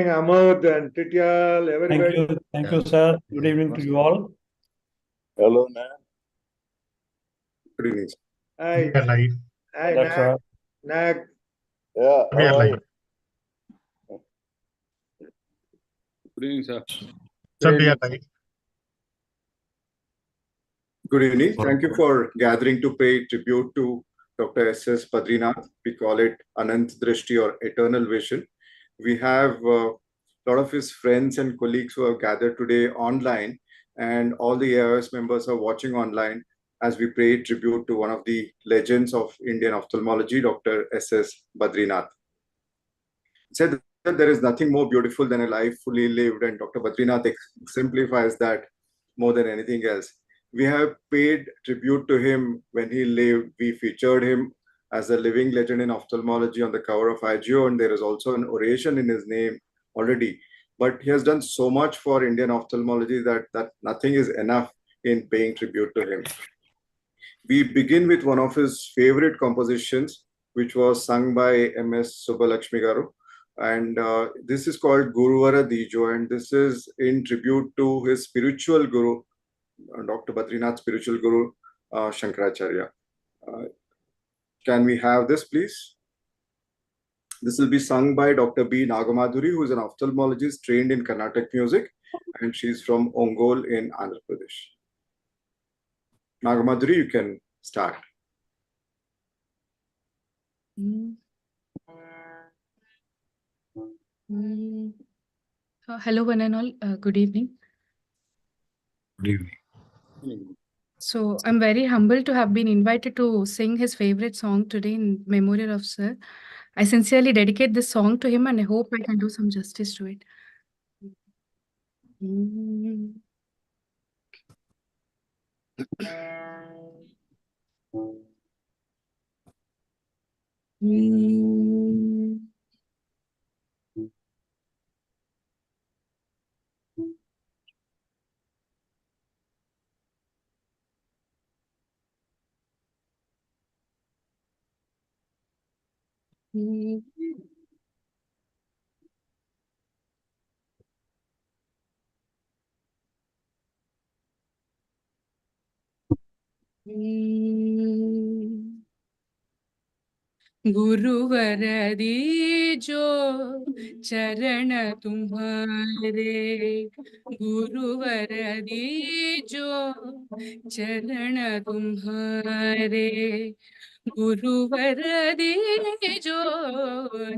Amod and Tityal, everybody. Thank you, sir. Good evening to you all. Hello, man. Good evening. Hi. We are live. Hi, That's Nag. Nag. Yeah, We are how are live. you? Good evening, sir. Sir, we are live. Good evening. Thank you for gathering to pay tribute to Dr. S.S. Badrinath. We call it Anant Drishti or Eternal Vision. We have a lot of his friends and colleagues who have gathered today online, and all the AIOS members are watching online as we pay tribute to one of the legends of Indian ophthalmology, Dr. S.S. Badrinath. He said that there is nothing more beautiful than a life fully lived, and Dr. Badrinath exemplifies that more than anything else. We have paid tribute to him when he lived. We featured him as a living legend in ophthalmology on the cover of AIOS, and there is also an oration in his name already. But he has done so much for Indian ophthalmology that nothing is enough in paying tribute to him. We begin with one of his favorite compositions, which was sung by M.S. Subbalakshmi Garu. And this is called Guruvara Dijo, and this is in tribute to his spiritual guru, Dr. Badrinath's spiritual guru, Shankaracharya. Can we have this, please? This will be sung by Dr. B. Nagamadhuri, who is an ophthalmologist trained in Carnatic music, and she's from Ongole in Andhra Pradesh. Nagamadhuri, you can start. Hello, one and all. Good evening. Good evening. So I'm very humbled to have been invited to sing his favorite song today in memory of Sir. I sincerely dedicate this song to him and I hope I can do some justice to it. गुरुवर दीजो चरण तुम्हारे, गुरुवर दीजो चरण तुम्हारे, गुरुवर दीजो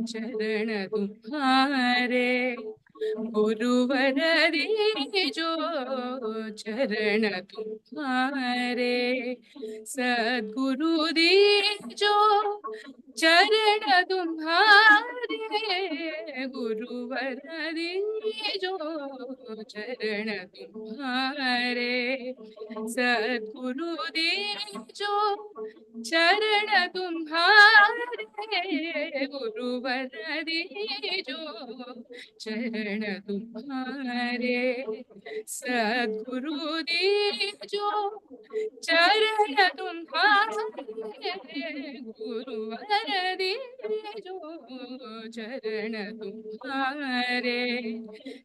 चरण तुम्हारे, गुरुवर दीजो चरण तुम्हारे, सद्गुरु दीजो चरण तुम्हारे, गुरुवर दीजो चरण तुम्हारे, सद्गुरु दीजो चरण तुम्हारे, गुरुवर दीजो चरण तुम्हारे, सद्गुरु दीजो चरण तुम्हारे, गुरुवर दीजो चरण तुम्हारे,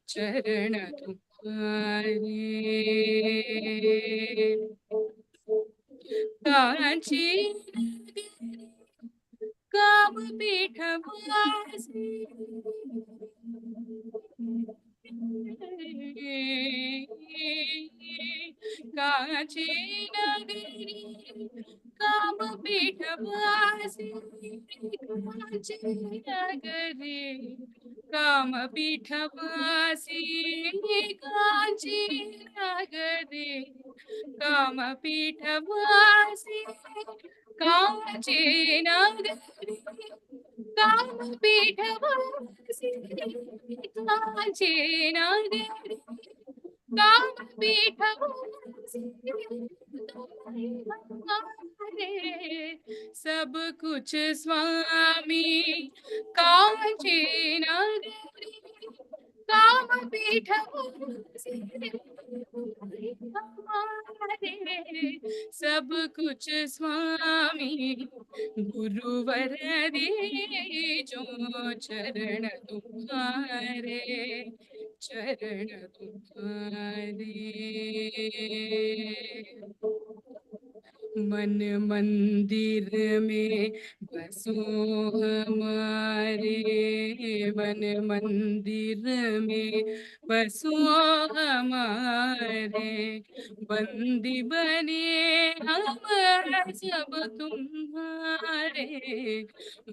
चरण तुम्हारे। कांची काम पीठवासी, कांची नगरी काम पीठवासी, कांची नगरी काम पीठवासी, कांची नगरी काम पीठवासी, कांची नगरी काम पीठवासी, कांची नगरी काम पीठवासी, सब कुछ स्वामी कांची नगरी काम पीठवासी, हमारे सब कुछ स्वामी गुरुवर दे जो चरण तुम्हारे चरण तुम्हारे मन मंदिर में बसो हमारे मन मंदिर में बसो हमारे बंदी बने हम सब तुम्हारे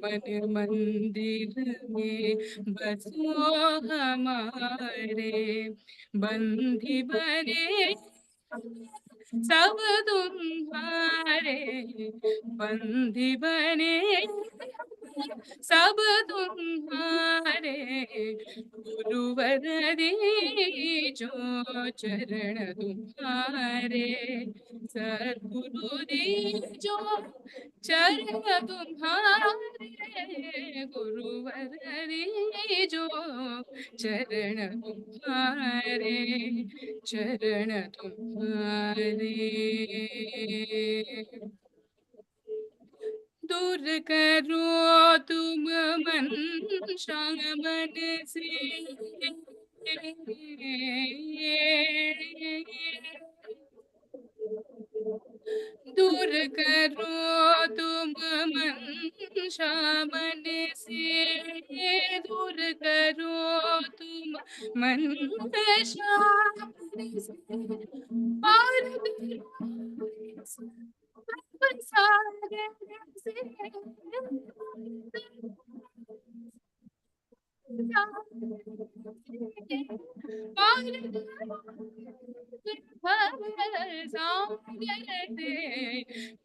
मन मंदिर में बसो हमारे बंदी बने सब तुम्हारे बंदी बने सब तुम्हारे गुरुवर दे जो चरण तुम्हारे सद्गुरु दे जो चरण तुम्हारे गुरुवर दे जो चरण तुम्हारे चरण तुम्हारे दूर करो तुम मन मन से दूर करो तुम मन से दूर करो तुम मन से और सागर से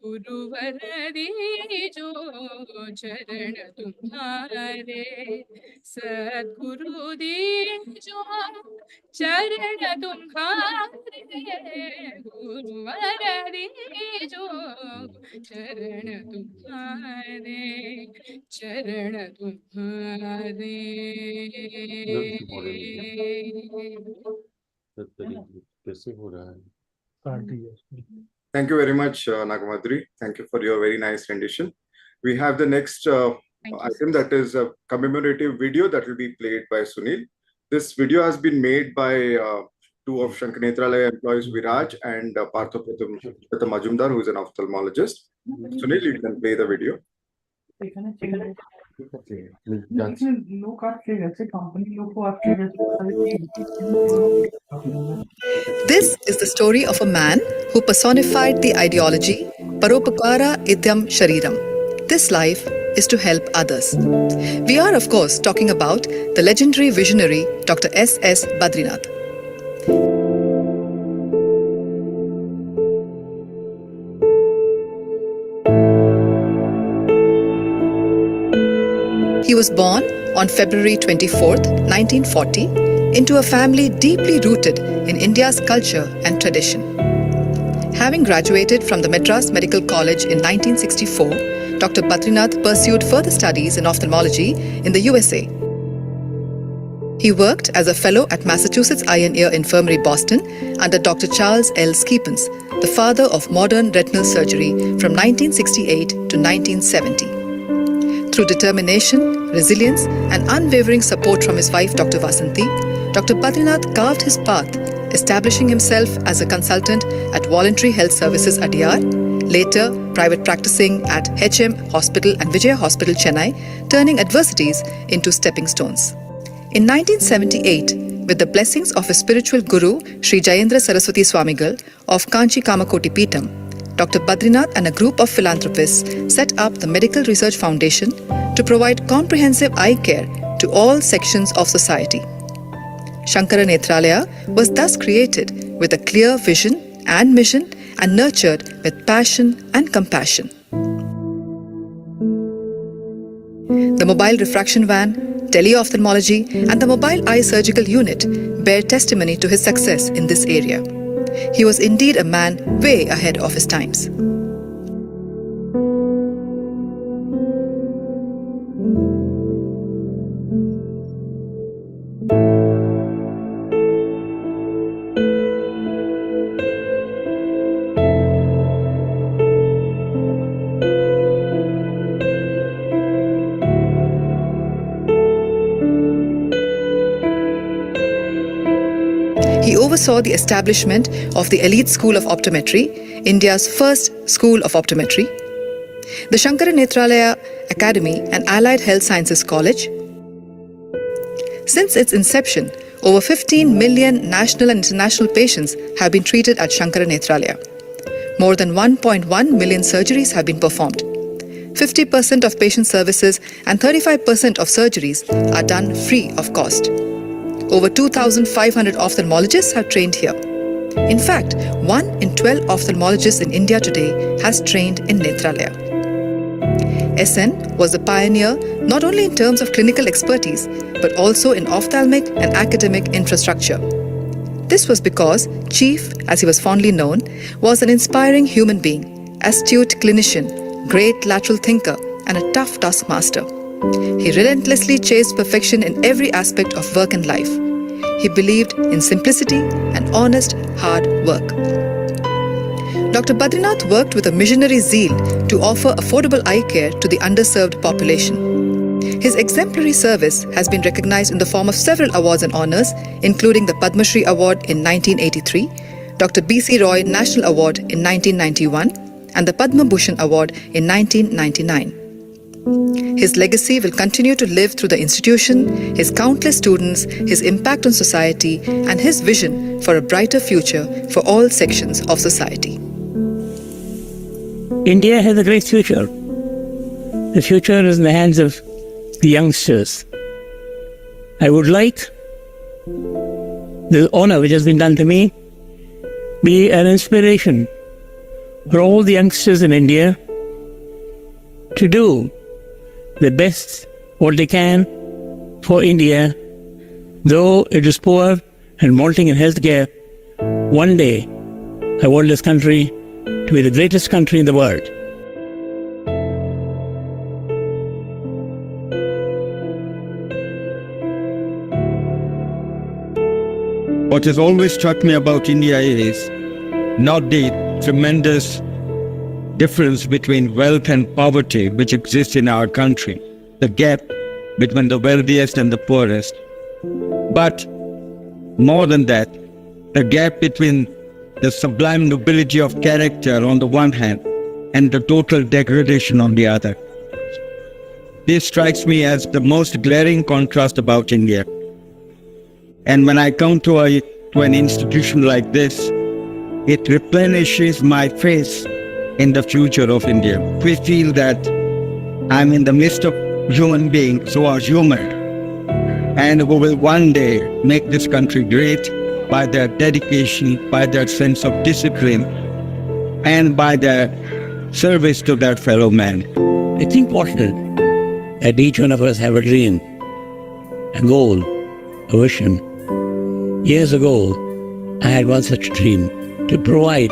गुरुवर दे जो चरण तुम्हारे सद्गुरु दे जो चरण तुम्हारे गुरुवर दे जो चरण तुम्हारे चरण तुम्हारे कैसे हो रहा है? Thank you very much, Nagamadri. Thank you for your very nice rendition. We have the next item, that is a commemorative video that will be played by Sunil. This video has been made by two of Shankanetralaya employees, Viraj and Partha Majumdar, who is an ophthalmologist. Sunil, you can play the video. This is the story of a man who personified the ideology Paropakara Idyam Shariram. This life is to help others. We are, of course, talking about the legendary visionary Dr. S.S. Badrinath. He was born on February 24th, 1940, into a family deeply rooted in India's culture and tradition. Having graduated from the Madras Medical College in 1964, Dr. Badrinath pursued further studies in ophthalmology in the USA. He worked as a fellow at Massachusetts Eye and Ear Infirmary, Boston, under Dr. Charles L. Skepens, the father of modern retinal surgery, from 1968 to 1970. Through determination, resilience, and unwavering support from his wife, Dr. Vasanthi, Dr. Badrinath carved his path, establishing himself as a consultant at Voluntary Health Services, Adyar, later private practicing at HM Hospital and Vijaya Hospital, Chennai, turning adversities into stepping stones. In 1978, with the blessings of his spiritual guru, Sri Jayendra Saraswati Swamigal of Kanchi Kamakoti Peetham, Dr. Badrinath and a group of philanthropists set up the Medical Research Foundation to provide comprehensive eye care to all sections of society. Shankara Netralaya was thus created with a clear vision and mission and nurtured with passion and compassion. The mobile refraction van, tele-ophthalmology, and the mobile eye surgical unit bear testimony to his success in this area. He was indeed a man way ahead of his times. He oversaw the establishment of the elite school of optometry, India's first school of optometry, the Shankara Nethralaya Academy and Allied Health Sciences College. Since its inception, over 15 million national and international patients have been treated at Shankara Nethralaya. More than 1.1 million surgeries have been performed. 50% of patient services and 35% of surgeries are done free of cost. Over 2,500 ophthalmologists have trained here. In fact, 1 in 12 ophthalmologists in India today has trained in Nethralaya. SN was a pioneer not only in terms of clinical expertise, but also in ophthalmic and academic infrastructure. This was because Chief, as he was fondly known, was an inspiring human being, astute clinician, great lateral thinker, and a tough taskmaster. He relentlessly chased perfection in every aspect of work and life. He believed in simplicity and honest, hard work. Dr. Badrinath worked with a missionary zeal to offer affordable eye care to the underserved population. His exemplary service has been recognized in the form of several awards and honors, including the Padma Shri Award in 1983, Dr. B.C. Roy National Award in 1991, and the Padma Bhushan Award in 1999. His legacy will continue to live through the institution, his countless students, his impact on society, and his vision for a brighter future for all sections of society. India has a great future. The future is in the hands of the youngsters. I would like the honor which has been done to me be an inspiration for all the youngsters in India to do the best what they can for India, though it is poor and wanting in healthcare. One day, I want this country to be the greatest country in the world. What has always struck me about India is not the tremendous difference between wealth and poverty which exists in our country, the gap between the wealthiest and the poorest, but more than that, the gap between the sublime nobility of character on the one hand and the total degradation on the other. This strikes me as the most glaring contrast about India. And when I come to an institution like this, it replenishes my faith in the future of India. We feel that I'm in the midst of human beings who are human and who will one day make this country great by their dedication, by their sense of discipline, and by their service to their fellow man. It's important that each one of us have a dream, a goal, a vision. Years ago, I had one such dream, to provide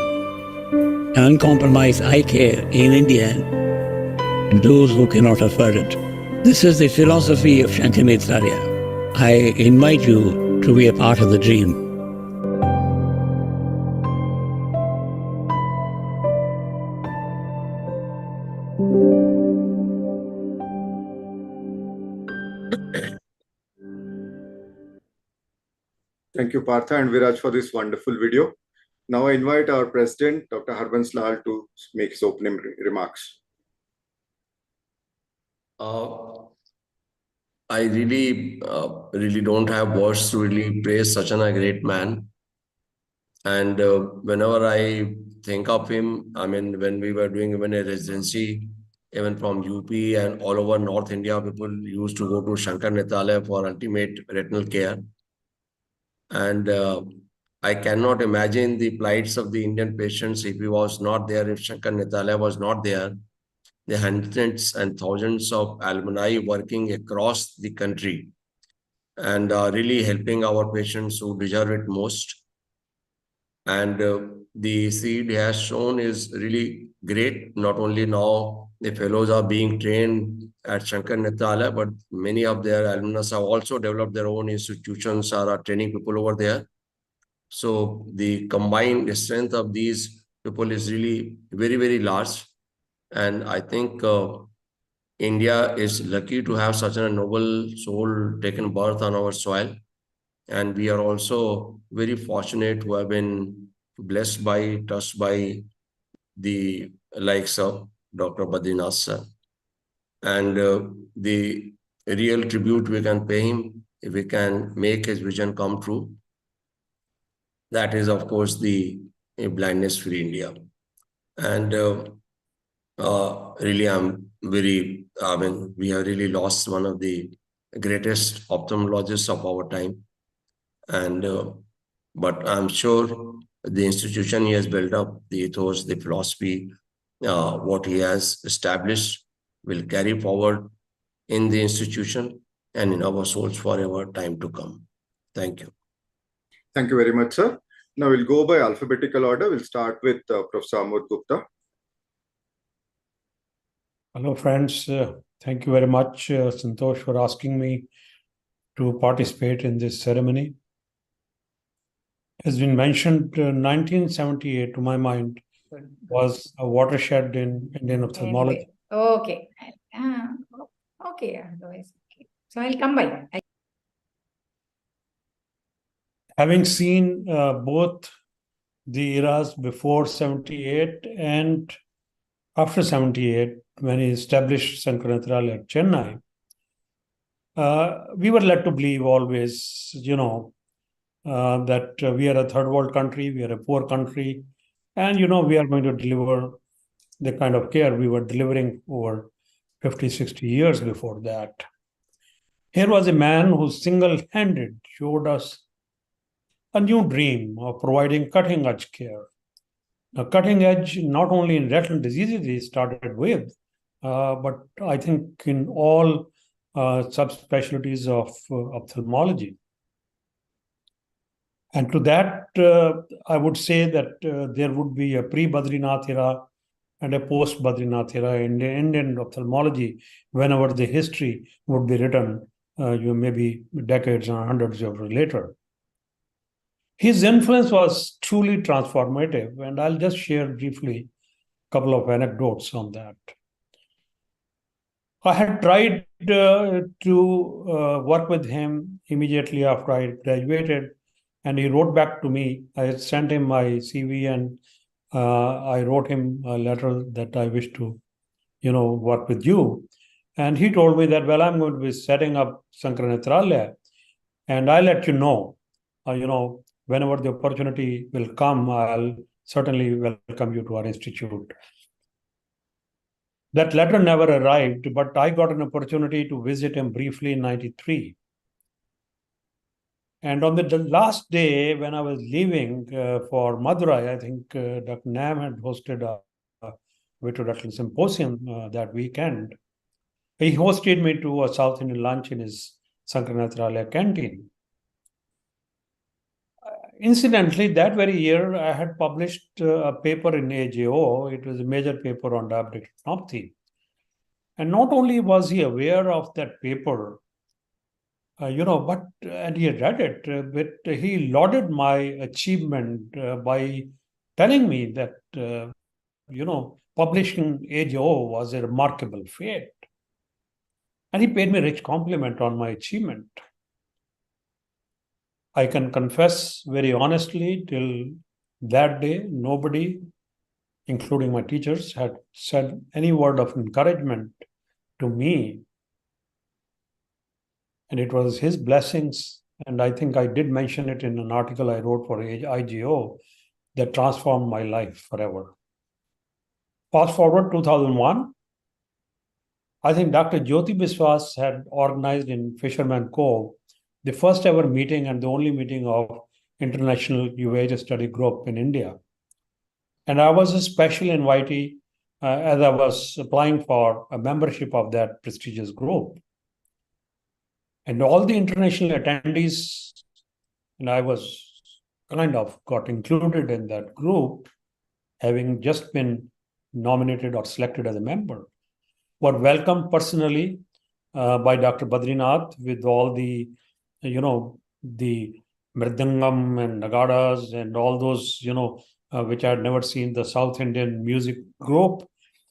uncompromised eye care in India to those who cannot afford it. This is the philosophy of Shankara Nethralaya. I invite you to be a part of the dream. Thank you, Partha and Viraj, for this wonderful video. Now I invite our President, Dr. Harbans Lal, to make his opening remarks. I really don't have words to really praise such a great man. And whenever I think of him, I mean, when we were doing even a residency, even from UP and all over North India, people used to go to Shankara Nethralaya for ultimate retinal care. And I cannot imagine the plights of the Indian patients if he was not there, if Shankara Nethralaya was not there. The hundreds and thousands of alumni working across the country and really helping our patients who deserve it most. And the seed has shown is really great. Not only now the fellows are being trained at Shankara Nethralaya, but many of their alumnus have also developed their own institutions, are training people over there. So the combined strength of these people is really very, very large. And I think India is lucky to have such a noble soul taken birth on our soil. And we are also very fortunate who have been blessed by, touched by the likes of Dr. Badrinath sir. And the real tribute we can pay him, if we can make his vision come true, that is, of course, the blindness-free India. And really, we have really lost one of the greatest ophthalmologists of our time. And but I'm sure the institution he has built up, the ethos, the philosophy, what he has established will carry forward in the institution and in our souls forever time to come. Thank you. Thank you very much, sir. Now we'll go by alphabetical order. We'll start with Professor Amod Gupta. Hello, friends. Thank you very much, Santosh, for asking me to participate in this ceremony. As been mentioned, 1978, to my mind, was a watershed in Indian ophthalmology. Okay. Okay. Otherwise, okay. So I'll come by. Having seen both the eras before 78 and after 78, when he established Sankaranath at Chennai, we were led to believe always, that we are a third world country, we are a poor country, and, we are going to deliver the kind of care we were delivering over 50, 60 years before that. Here was a man who single-handed showed us a new dream of providing cutting-edge care. Now, cutting edge not only in retinal diseases he started with, but I think in all subspecialties of ophthalmology. And to that, I would say that there would be a pre-Badrinath era and a post-Badrinath era in the Indian ophthalmology whenever the history would be written, maybe decades or hundreds of years later. His influence was truly transformative, and I'll just share briefly a couple of anecdotes on that. I had tried to work with him immediately after I graduated, and he wrote back to me. I had sent him my CV, and I wrote him a letter that I wish to, work with you. And he told me that, well, I'm going to be setting up Sankaranath, and I'll let you know, whenever the opportunity will come, I'll certainly welcome you to our institute. That letter never arrived, but I got an opportunity to visit him briefly in 93. And on the last day, when I was leaving for Madurai, I think Dr. Nam had hosted a vitreoretinal symposium that weekend. He hosted me to a South Indian lunch in his Sankaranath canteen. Incidentally, that very year, I had published a paper in AJO. It was a major paper on diabetic retinopathy. And not only was he aware of that paper, and he had read it, but he lauded my achievement by telling me that, publishing AJO was a remarkable feat. And he paid me a rich compliment on my achievement. I can confess very honestly, till that day, nobody, including my teachers, had said any word of encouragement to me. And it was his blessings, and I think I did mention it in an article I wrote for IGO, that transformed my life forever. Fast forward 2001, I think Dr. Jyoti Biswas had organized in Fisherman Cove the first ever meeting and the only meeting of International UAH Study Group in India. And I was a special invitee as I was applying for a membership of that prestigious group. And all the international attendees, and I was kind of got included in that group, having just been nominated or selected as a member, were welcomed personally by Dr. Badrinath with all the the mridangam and nagadas and all those, which I had never seen, the South Indian music group.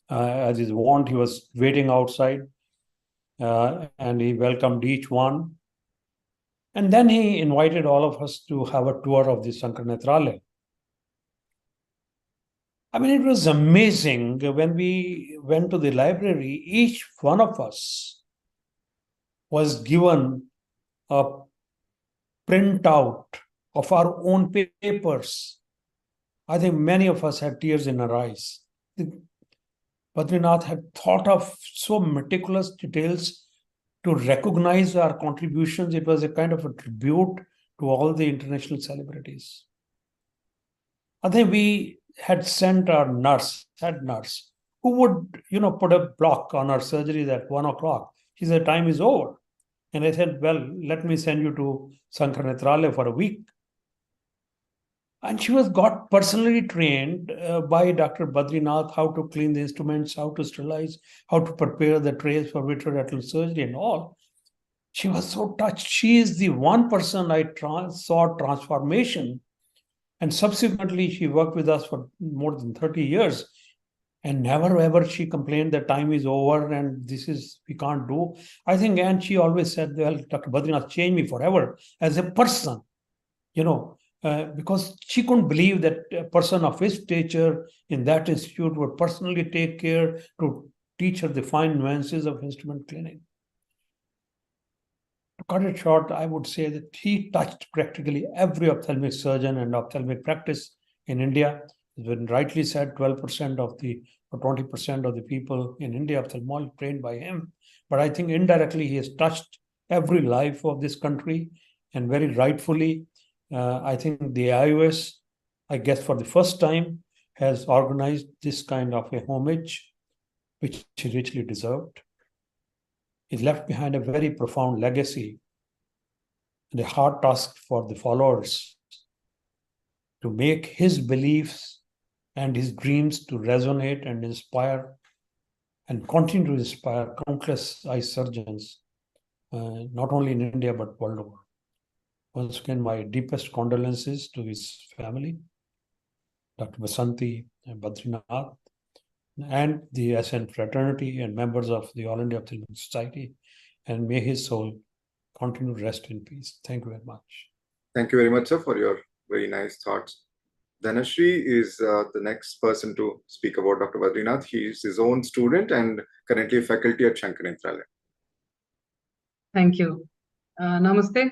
As is wont, he was waiting outside and he welcomed each one. And then he invited all of us to have a tour of the Shankar Nethralaya. I mean, it was amazing when we went to the library, each one of us was given a printout of our own papers. I think many of us had tears in our eyes. Badrinath had thought of so meticulous details to recognize our contributions. It was a kind of a tribute to all the international celebrities. I think we had sent our head nurse, who would, put a block on our surgeries at 1 o'clock. She said, time is over. And I said, well, let me send you to Shankar Nethralaya for a week. And she got personally trained by Dr. Badrinath how to clean the instruments, how to sterilize, how to prepare the trays for vitreoretinal surgery and all. She was so touched. She is the one person I saw transformation. And subsequently, she worked with us for more than 30 years. And never ever she complained that time is over and we can't do. I think, and she always said, well, Dr. Badrinath changed me forever as a person, because she couldn't believe that a person of his stature in that institute would personally take care to teach her the fine nuances of instrument cleaning. To cut it short, I would say that he touched practically every ophthalmic surgeon and ophthalmic practice in India. It's been rightly said, 12% or 20% of the people in India ophthalmology trained by him. But I think indirectly he has touched every life of this country, and very rightfully, I think the AIOS, I guess for the first time, has organized this kind of a homage, which he richly deserved. He left behind a very profound legacy and a hard task for the followers to make his beliefs and his dreams to resonate and inspire and continue to inspire countless eye surgeons, not only in India, but world over. Once again, my deepest condolences to his family, Dr. Basanti and Badrinath, and the SN fraternity and members of the All India Ophthalmic Society, and may his soul continue to rest in peace. Thank you very much. Thank you very much, sir, for your very nice thoughts. Dhanashree is the next person to speak about Dr. Badrinath. He is his own student and currently a faculty at Shankar Nethralaya. Thank you. Namaste.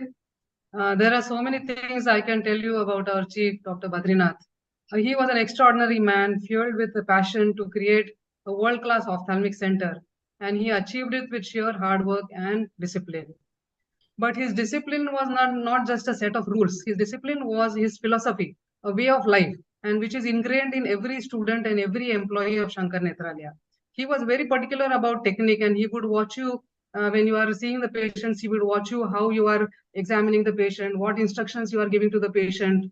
There are so many things I can tell you about our chief, Dr. Badrinath. He was an extraordinary man, fueled with a passion to create a world-class ophthalmic center, and he achieved it with sheer hard work and discipline. But his discipline was not just a set of rules. His discipline was his philosophy, a way of life, and which is ingrained in every student and every employee of Shankar Nethralaya. He was very particular about technique, and he would watch you when you are seeing the patients. He would watch you how you are examining the patient, what instructions you are giving to the patient,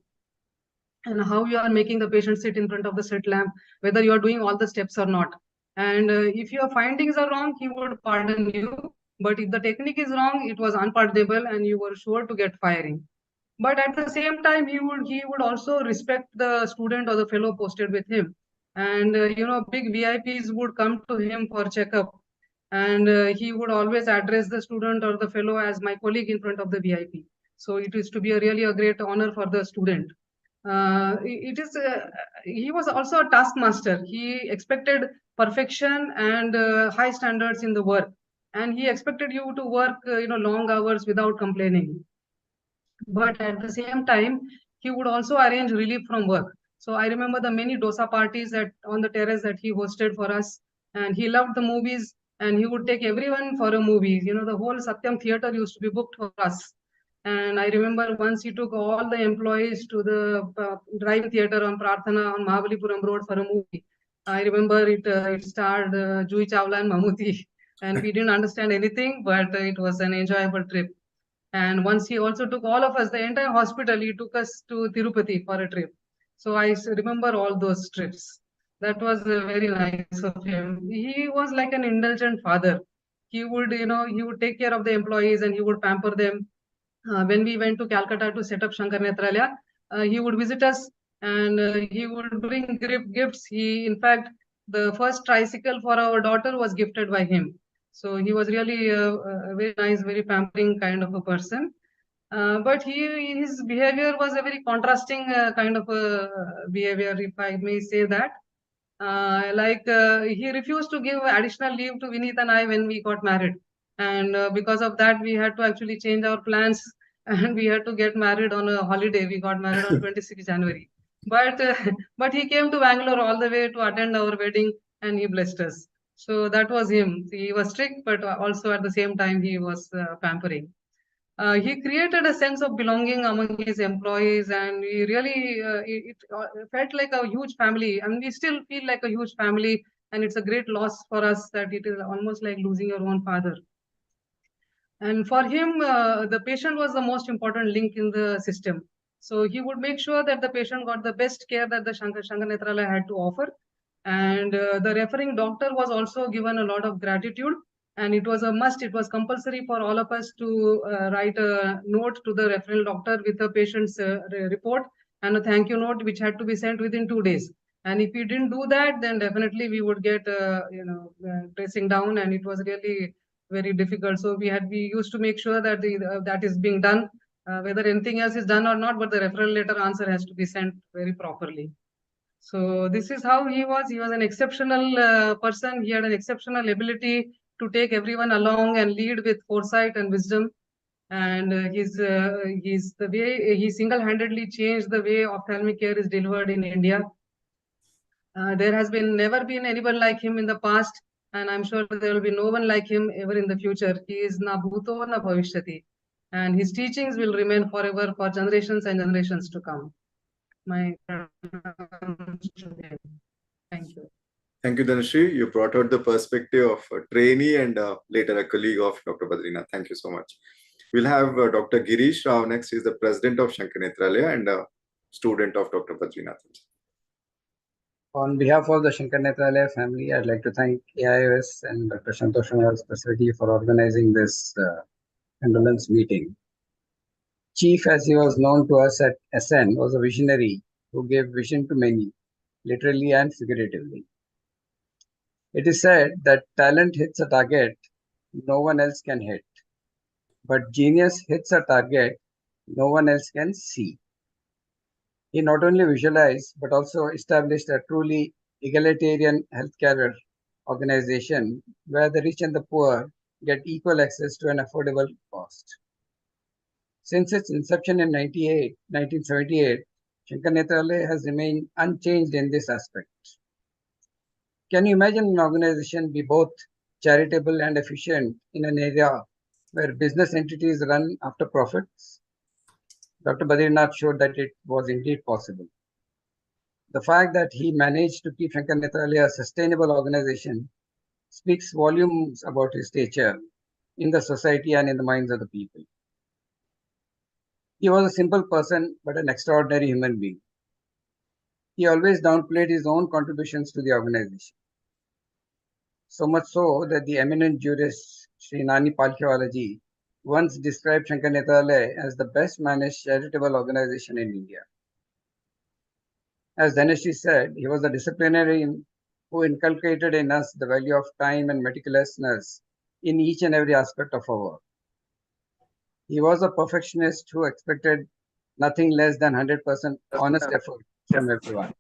and how you are making the patient sit in front of the slit lamp, whether you are doing all the steps or not. And if your findings are wrong, he would pardon you. But if the technique is wrong, it was unpardonable and you were sure to get firing. But at the same time, he would also respect the student or the fellow posted with him. And, big VIPs would come to him for checkup. And he would always address the student or the fellow as my colleague in front of the VIP. So it is to be really a great honor for the student. He was also a taskmaster. He expected perfection and high standards in the work, and he expected you to work long hours without complaining. But at the same time, he would also arrange relief from work. So I remember the many dosa parties on the terrace that he hosted for us, and he loved the movies, and he would take everyone for a movie. The whole Satyam theater used to be booked for us. And I remember once he took all the employees to the drive theater on Prarthana on Mahabalipuram Road for a movie. I remember it starred Jui Chawla and Mammootty, and we didn't understand anything, but it was an enjoyable trip. And once he also took all of us, the entire hospital, he took us to Tirupati for a trip. So I remember all those trips. That was very nice of him. He was like an indulgent father. He would take care of the employees and he would pamper them. When we went to Calcutta to set up Shankar Nethralaya, he would visit us and he would bring gifts. In fact, the first tricycle for our daughter was gifted by him. So he was really a very nice, very pampering kind of a person. But his behavior was a very contrasting kind of behavior, if I may say that. He refused to give additional leave to Vineet and I when we got married. And because of that, we had to actually change our plans and we had to get married on a holiday. We got married on 26 January. But, but he came to Bangalore all the way to attend our wedding and he blessed us. So that was him. He was strict, but also at the same time, he was pampering. He created a sense of belonging among his employees, and we really it felt like a huge family. And we still feel like a huge family, and it's a great loss for us that it is almost like losing your own father. And for him, the patient was the most important link in the system. So he would make sure that the patient got the best care that the Shankar Nethralaya had to offer. And the referring doctor was also given a lot of gratitude. And it was a must, it was compulsory for all of us to write a note to the referral doctor with the patient's report and a thank you note, which had to be sent within 2 days. And if we didn't do that, then definitely we would get, pressing down, and it was really very difficult. So we used to make sure that that is being done, whether anything else is done or not, but the referral letter answer has to be sent very properly. So this is how he was. He was an exceptional person. He had an exceptional ability to take everyone along and lead with foresight and wisdom. And he's the way he single-handedly changed the way ophthalmic care is delivered in India. There has never been anyone like him in the past, and I'm sure there will be no one like him ever in the future. He is na bhuto na bhavishyati, and his teachings will remain forever for generations and generations to come. Thank you. Thank you, Dhanashree. You brought out the perspective of a trainee and later a colleague of Dr. Badrinath. Thank you so much. We'll have Dr. Girish Rao next. He's the president of Shankar Nethralaya and a student of Dr. Badrinath. On behalf of the Shankar Nethralaya family, I'd like to thank AIOS and Dr. Santosh specifically for organizing this condolence meeting. Chief, as he was known to us at SN, was a visionary who gave vision to many, literally and figuratively. It is said that talent hits a target no one else can hit, but genius hits a target no one else can see. He not only visualized, but also established a truly egalitarian healthcare organization where the rich and the poor get equal access to an affordable cost. Since its inception in 1978, Shankar Nethralaya has remained unchanged in this aspect. Can you imagine an organization be both charitable and efficient in an area where business entities run after profits? Dr. Badrinath showed that it was indeed possible. The fact that he managed to keep Shankar Nethralaya a sustainable organization speaks volumes about his stature in the society and in the minds of the people. He was a simple person, but an extraordinary human being. He always downplayed his own contributions to the organization. So much so that the eminent jurist Sri Nani Palkhiwala once described Shankar Nethralaya as the best managed charitable organization in India. As Dhanashree said, he was a disciplinarian who inculcated in us the value of time and meticulousness in each and every aspect of our work. He was a perfectionist who expected nothing less than 100% honest effort from everyone.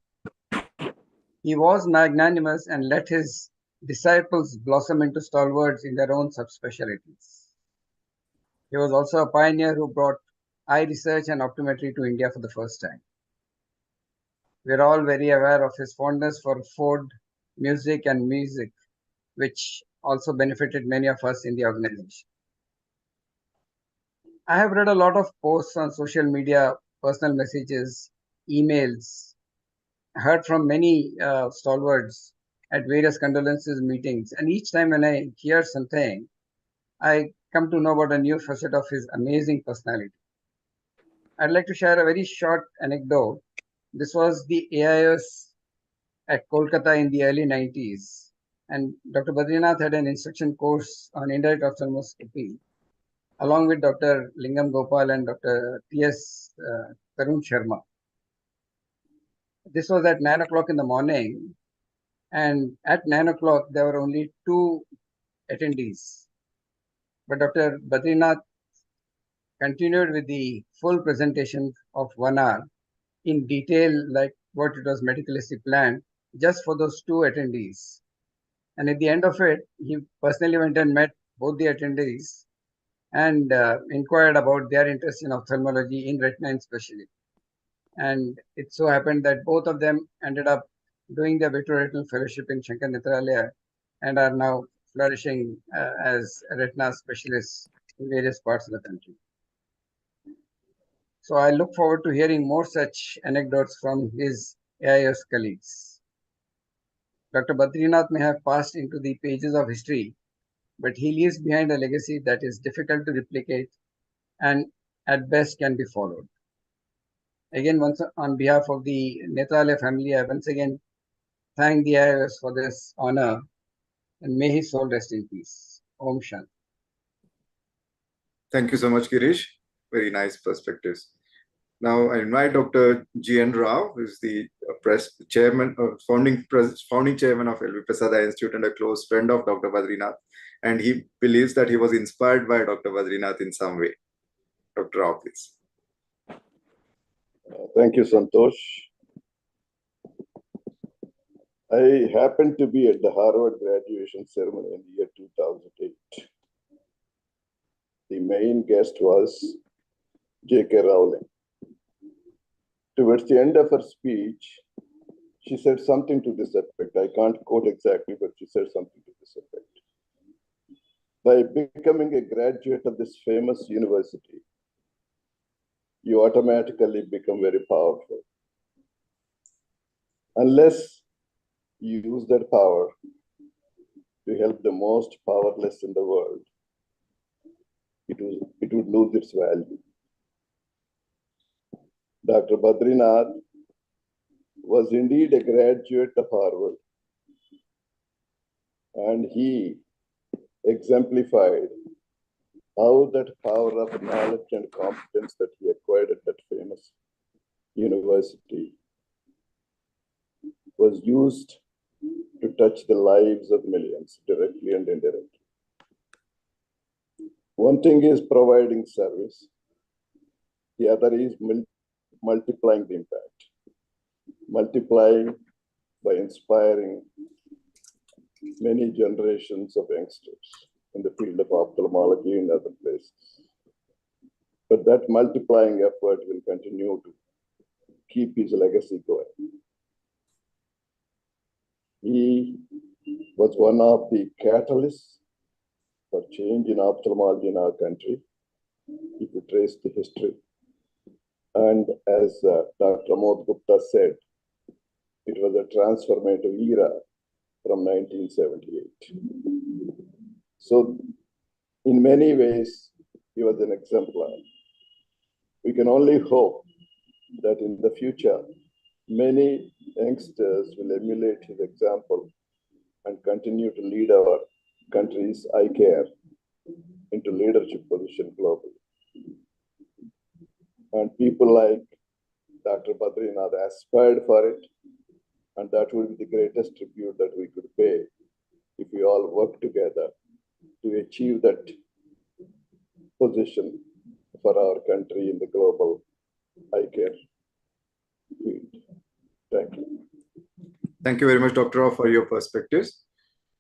He was magnanimous and let his disciples blossom into stalwarts in their own subspecialties. He was also a pioneer who brought eye research and optometry to India for the first time. We are all very aware of his fondness for food, music, which also benefited many of us in the organization. I have read a lot of posts on social media, personal messages, emails, heard from many stalwarts at various condolences meetings. And each time when I hear something, I come to know about a new facet of his amazing personality. I'd like to share a very short anecdote. This was the AIOS at Kolkata in the early 90s. And Dr. Badrinath had an instruction course on indirect ophthalmoscopy, along with Dr. Lingam Gopal and Dr. T.S. Tarun Sharma. This was at 9 o'clock in the morning. And at 9 o'clock, there were only 2 attendees. But Dr. Badrinath continued with the full presentation of 1 hour in detail, like what it was meticulously planned, just for those 2 attendees. And at the end of it, he personally went and met both the attendees and inquired about their interest in ophthalmology, in retina especially. And it so happened that both of them ended up doing their vitreoretinal fellowship in Shankar Nethralaya and are now flourishing as retina specialists in various parts of the country. So I look forward to hearing more such anecdotes from his AIOS colleagues. Dr. Badrinath may have passed into the pages of history, but he leaves behind a legacy that is difficult to replicate and at best can be followed. Again, once on behalf of the Nethralaya family, I once again thank the AIOS for this honor and may his soul rest in peace. Om Shanti. Thank you so much, Girish. Very nice perspectives. Now I invite Dr. G.N. Rao, who is the founding chairman of LV Prasad Eye Institute and a close friend of Dr. Badrinath. And he believes that he was inspired by Dr. Badrinath in some way. Dr. Rao, please. Thank you, Santosh. I happened to be at the Harvard graduation ceremony in the year 2008. The main guest was J.K. Rowling. Towards the end of her speech, she said something to this effect. I can't quote exactly, but she said something to this effect. By becoming a graduate of this famous university, you automatically become very powerful. Unless you use that power to help the most powerless in the world, it would lose its value. Dr. Badrinath was indeed a graduate of Harvard, and he exemplified how that power of knowledge and competence that he acquired at that famous university was used to touch the lives of millions, directly and indirectly. One thing is providing service. The other is multiplying the impact. Multiplying by inspiring many generations of youngsters in the field of ophthalmology and other places. But that multiplying effort will continue to keep his legacy going. He was one of the catalysts for change in ophthalmology in our country, if you trace the history. And as Dr. Amod Gupta said, it was a transformative era from 1978. So in many ways, he was an exemplar. We can only hope that in the future, many youngsters will emulate his example and continue to lead our country's eye care into leadership position globally. And people like Dr. Badrinath aspired for it, and that would be the greatest tribute that we could pay if we all work together to achieve that position for our country in the global eye care field. Thank you. Thank you very much, Dr. Rao, for your perspectives.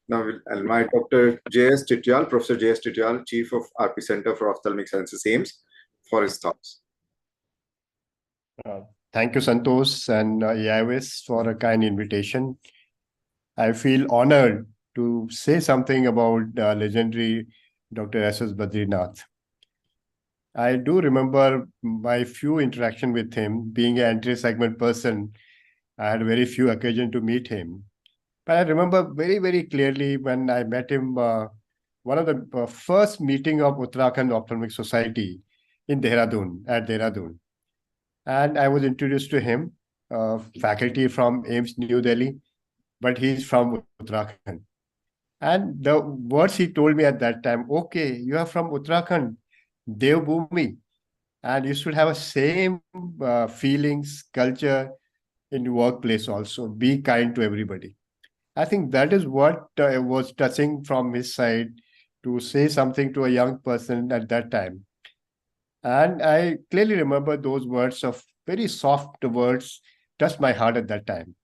Now I'll invite Dr. J.S. Tityal, Professor J.S. Tityal, Chief of RP Center for Ophthalmic Sciences, AIIMS, for his thoughts. Thank you, Santosh and AIOS for a kind invitation. I feel honored to say something about legendary Dr. S.S. Badrinath. I do remember my few interaction with him. Being an anti-segment person, I had very few occasions to meet him. But I remember very, very clearly when I met him, one of the first meeting of Uttarakhand Ophthalmic Society in Dehradun, at Dehradun. And I was introduced to him, faculty from AIIMS New Delhi, but he's from Uttarakhand. And the words he told me at that time, okay, you are from Uttarakhand, Devbhoomi, and you should have a same feelings, culture in the workplace also. Be kind to everybody. I think that is what was touching from his side to say something to a young person at that time. And I clearly remember those words of very soft words touched my heart at that time.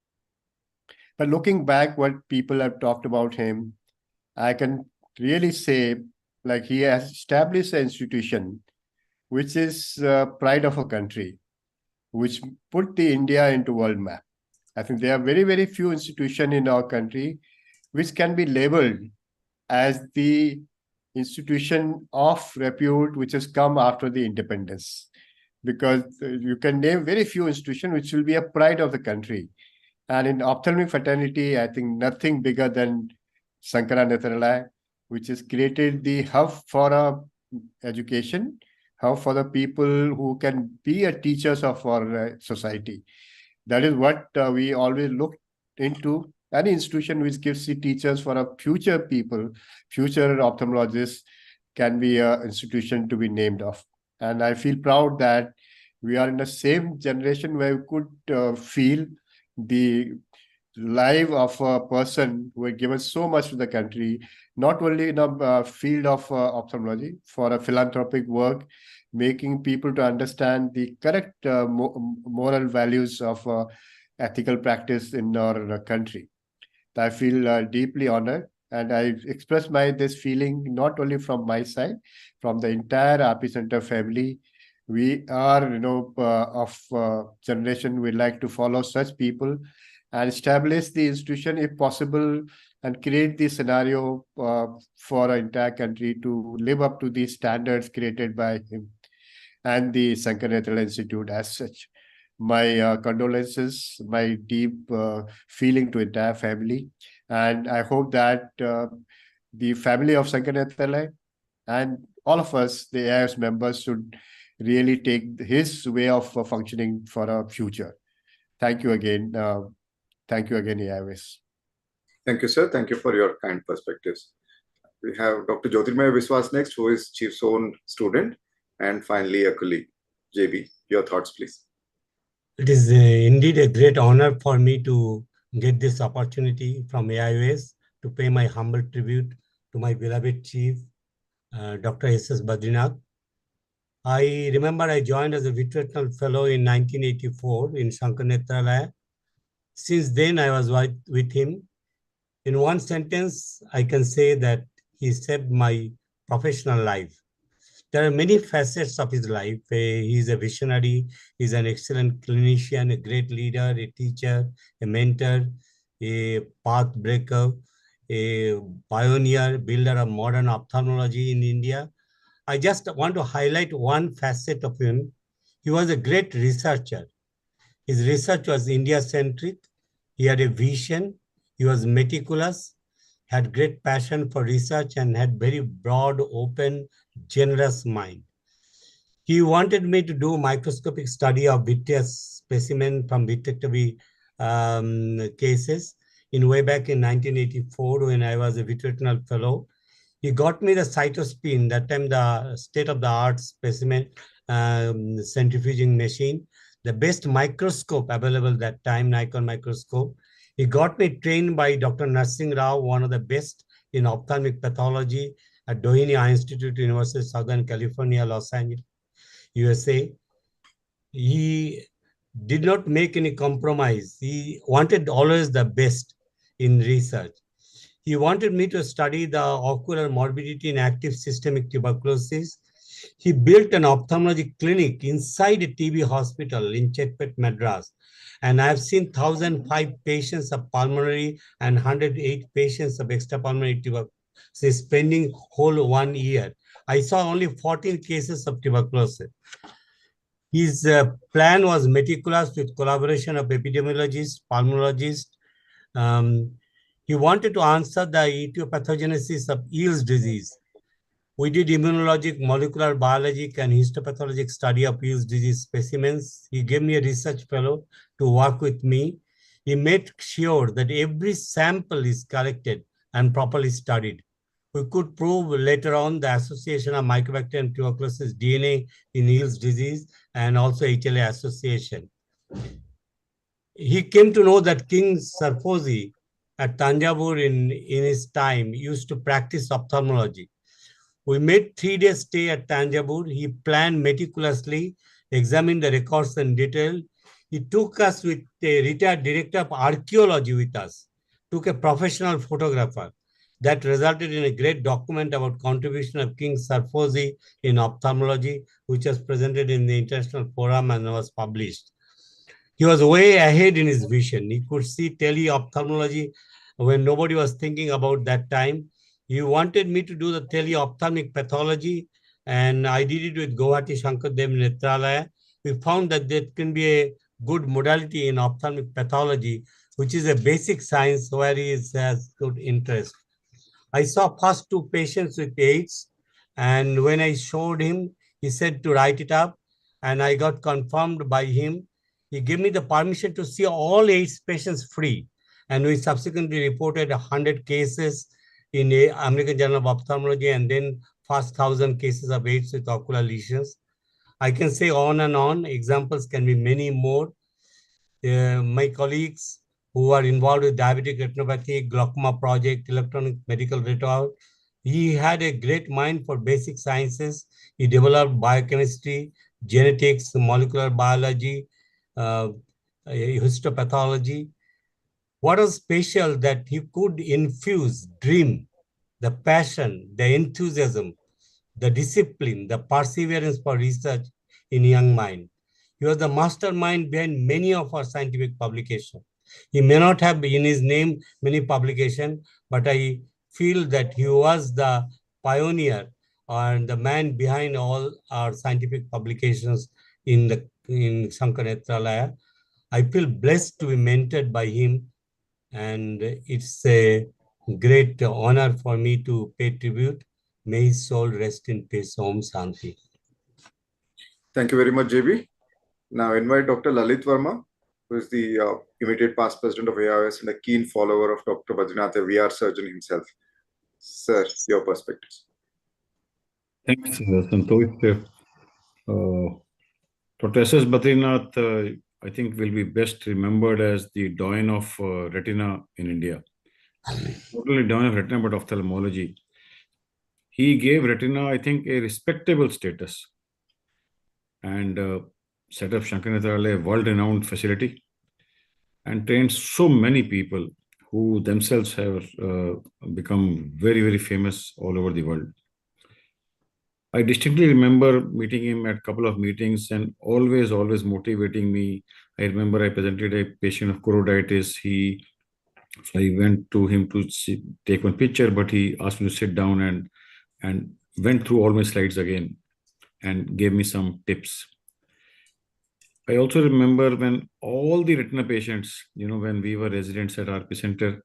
But looking back, what people have talked about him, I can really say, like, he has established an institution which is pride of a country, which put the India into world map. I think there are very, very few institutions in our country which can be labeled as the institution of repute which has come after the independence. Because you can name very few institutions which will be a pride of the country. And in ophthalmic fraternity, I think nothing bigger than Sankara Nethralaya, which has created the hub for education, hub for the people who can be a teachers of our society. That is what we always look into. Any institution which gives the teachers for a future people, future ophthalmologists, can be an institution to be named of. And I feel proud that we are in the same generation where we could feel the life of a person who had given so much to the country, not only in the field of ophthalmology, for a philanthropic work, making people to understand the correct moral values of ethical practice in our country. I feel deeply honored, and I express this feeling not only from my side, from the entire RP Center family. We are, of generation, we like to follow such people and establish the institution if possible and create the scenario for our entire country to live up to the standards created by him and the Sankara Nethralaya Institute as such. My condolences, my deep feeling to entire family. And I hope that the family of Sankara Nethralaya and all of us, the AIOS members, should really take his way of functioning for our future. Thank you again. Thank you again, AIOS. Thank you, sir. Thank you for your kind perspectives. We have Dr. Jyotirmaya Viswas next, who is Chief's own student, and finally a colleague. JB, your thoughts, please. It is indeed a great honor for me to get this opportunity from AIOS to pay my humble tribute to my beloved chief, Dr. S.S. Badrinath. I remember I joined as a Vitretional Fellow in 1984 in Sankara Nethralaya. Since then, I was with him. In one sentence, I can say that he saved my professional life. There are many facets of his life. He is a visionary, he's an excellent clinician, a great leader, a teacher, a mentor, a path breaker, a pioneer, builder of modern ophthalmology in India. I just want to highlight one facet of him. He was a great researcher. His research was India-centric. He had a vision. He was meticulous, had great passion for research, and had very broad, open, generous mind. He wanted me to do microscopic study of vitreous specimen from vitrectomy cases way back in 1984 when I was a vitretional fellow. He got me the cytospin, that time the state-of-the-art specimen centrifuging machine, the best microscope available that time, Nikon microscope. He got me trained by Dr. Narsingh Rao, one of the best in ophthalmic pathology at Doheny Eye Institute, University of Southern California, Los Angeles, USA. He did not make any compromise. He wanted always the best in research. He wanted me to study the ocular morbidity in active systemic tuberculosis. He built an ophthalmology clinic inside a TB hospital in Chetpet, Madras. And I've seen 1,005 patients of pulmonary and 108 patients of extrapulmonary tuberculosis spending whole 1 year. I saw only 14 cases of tuberculosis. His plan was meticulous with collaboration of epidemiologists, pulmonologists. He wanted to answer the etiopathogenesis of Eales disease. We did immunologic, molecular biologic, and histopathologic study of Eales disease specimens. He gave me a research fellow to work with me. He made sure that every sample is collected and properly studied. We could prove later on the association of Mycobacterium tuberculosis DNA in Eales disease and also HLA association. He came to know that King Sarkozy at Tanjavur in his time used to practice ophthalmology. We made 3 days stay at Tanjavur. He planned meticulously, examined the records in detail. He took us with a retired director of archaeology with us, took a professional photographer. That resulted in a great document about contribution of King Sarfozi in ophthalmology, which was presented in the international forum and was published. He was way ahead in his vision. He could see tele-ophthalmology when nobody was thinking about that time. He wanted me to do the tele-ophthalmic pathology, and I did it with Guwahati Shankardev Netralaya. We found that there can be a good modality in ophthalmic pathology, which is a basic science where he has good interest. I saw first 2 patients with AIDS, and when I showed him, he said to write it up, and I got confirmed by him. He gave me the permission to see all AIDS patients free, and we subsequently reported 100 cases in the American Journal of Ophthalmology, and then first 1,000 cases of AIDS with ocular lesions. I can say on and on. Examples can be many more. My colleagues who are involved with diabetic retinopathy, glaucoma project, electronic medical record, he had a great mind for basic sciences. He developed biochemistry, genetics, molecular biology, histopathology. What was special that he could infuse dream, the passion, the enthusiasm, the discipline, the perseverance for research in young mind. He was the mastermind behind many of our scientific publications. He may not have in his name many publications, but I feel that he was the pioneer and the man behind all our scientific publications in Shankar Netralaya. I feel blessed to be mentored by him, and it's a great honor for me to pay tribute. May his soul rest in peace. Om Shanti. Thank you very much, JB. Now invite Dr. Lalit Verma, who is the immediate past president of AIOS and a keen follower of Dr. Badrinath, a VR surgeon himself. Sir, your perspectives. Thanks, Santosh. Dr. S.S. Badrinath, I think, will be best remembered as the doyen of retina in India. Not only doyen of retina, but ophthalmology. He gave retina, I think, a respectable status and set up Shankar Netralaya, a world-renowned facility, and trained so many people who themselves have become very, very famous all over the world. I distinctly remember meeting him at a couple of meetings and always motivating me. I remember I presented a patient of choroiditis. I went to him to take one picture, but he asked me to sit down and went through all my slides again and gave me some tips. I also remember when all the retina patients, when we were residents at RP Center,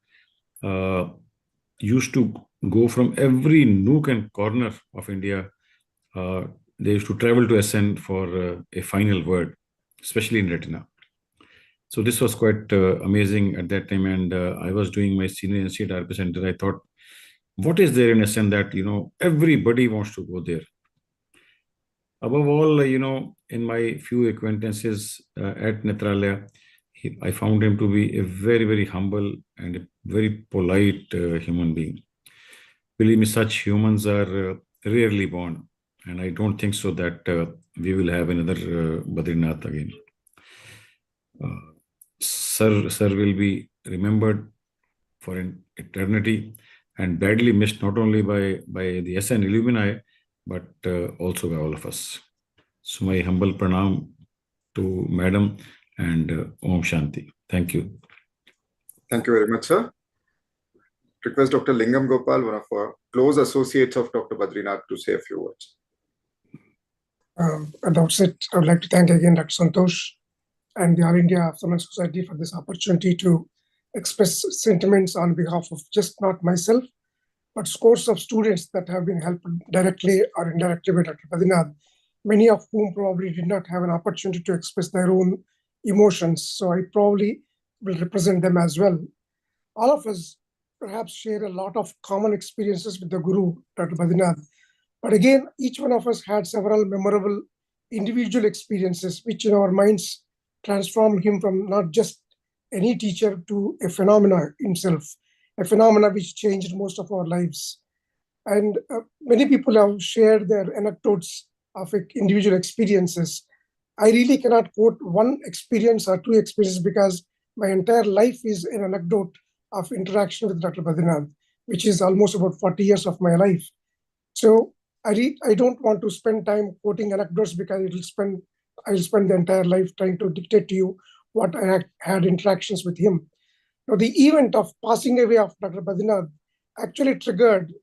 used to go from every nook and corner of India. They used to travel to SN for a final word, especially in retina. So this was quite amazing at that time. And I was doing my senior NC at RP Center. I thought, what is there in SN that, everybody wants to go there? Above all, in my few acquaintances at Netralaya, I found him to be a very, very humble and a very polite human being. Believe me, such humans are rarely born. And I don't think so that we will have another Badrinath again. Sir will be remembered for an eternity and badly missed not only by the SN alumni, but also by all of us. So my humble pranam to Madam and Om Shanti. Thank you. Thank you very much, sir. Request Dr. Lingam Gopal, one of our close associates of Dr. Badrinath, to say a few words. At the outset, I would like to thank again Dr. Santosh and the All India Ophthalmic Society for this opportunity to express sentiments on behalf of just not myself, but scores of students that have been helped directly or indirectly by Dr. Badrinath, many of whom probably did not have an opportunity to express their own emotions. So I probably will represent them as well. All of us perhaps share a lot of common experiences with the Guru, Dr. Badrinath. But again, each one of us had several memorable individual experiences, which in our minds transformed him from not just any teacher to a phenomena himself, a phenomena which changed most of our lives. And many people have shared their anecdotes of individual experiences. I really cannot quote one experience or two experiences because my entire life is an anecdote of interaction with Dr. Badrinath, which is almost about 40 years of my life. So I don't want to spend time quoting anecdotes because I'll spend the entire life trying to dictate to you what I had interactions with him. Now, the event of passing away of Dr. Badrinath actually triggered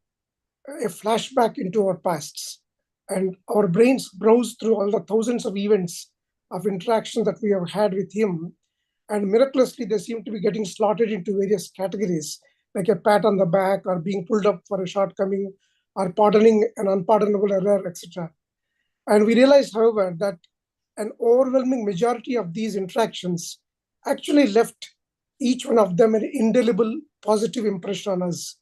a flashback into our pasts, and our brains browse through all the thousands of events of interactions that we have had with him, and miraculously they seem to be getting slotted into various categories, like a pat on the back or being pulled up for a shortcoming or pardoning an unpardonable error, etc. And we realized, however, that an overwhelming majority of these interactions actually left each one of them an indelible positive impression on us.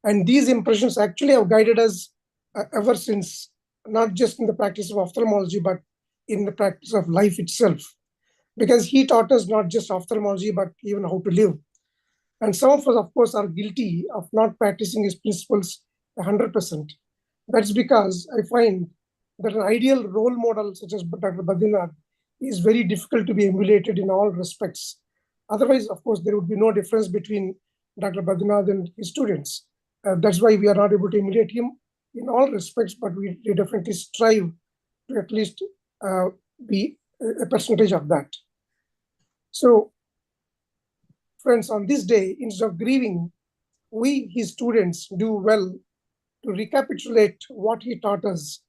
And these impressions actually have guided us ever since, not just in the practice of ophthalmology, but in the practice of life itself. Because he taught us not just ophthalmology, but even how to live. And some of us, of course, are guilty of not practicing his principles 100%. That's because I find that an ideal role model such as Dr. Badrinath is very difficult to be emulated in all respects. Otherwise, of course, there would be no difference between Dr. Badrinath and his students. That's why we are not able to emulate him in all respects, but we definitely strive to at least be a percentage of that. So, friends, on this day, instead of grieving, we, his students, do well to recapitulate what he taught us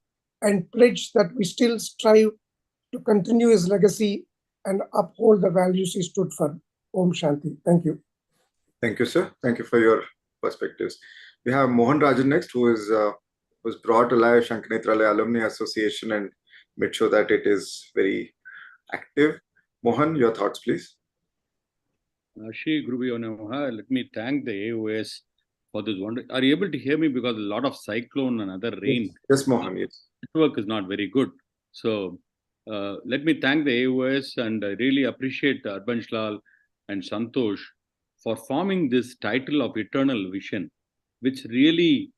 and pledge that we still strive to continue his legacy and uphold the values he stood for. Om Shanti. Thank you. Thank you, sir. Thank you for your perspectives. We have Mohan Rajan next, who was brought alive Shankarnetralaya Alumni Association and made sure that it is very active. Mohan, your thoughts, please. Shri Gurubhyo Namaha. Let me thank the AIOS for this wonder. Are you able to hear me? Because a lot of cyclone and other rain. Yes, Mohan, yes. Network is not very good. So let me thank the AIOS, and I really appreciate Arbanj Lal and Santosh for forming this title of Eternal Vision, which really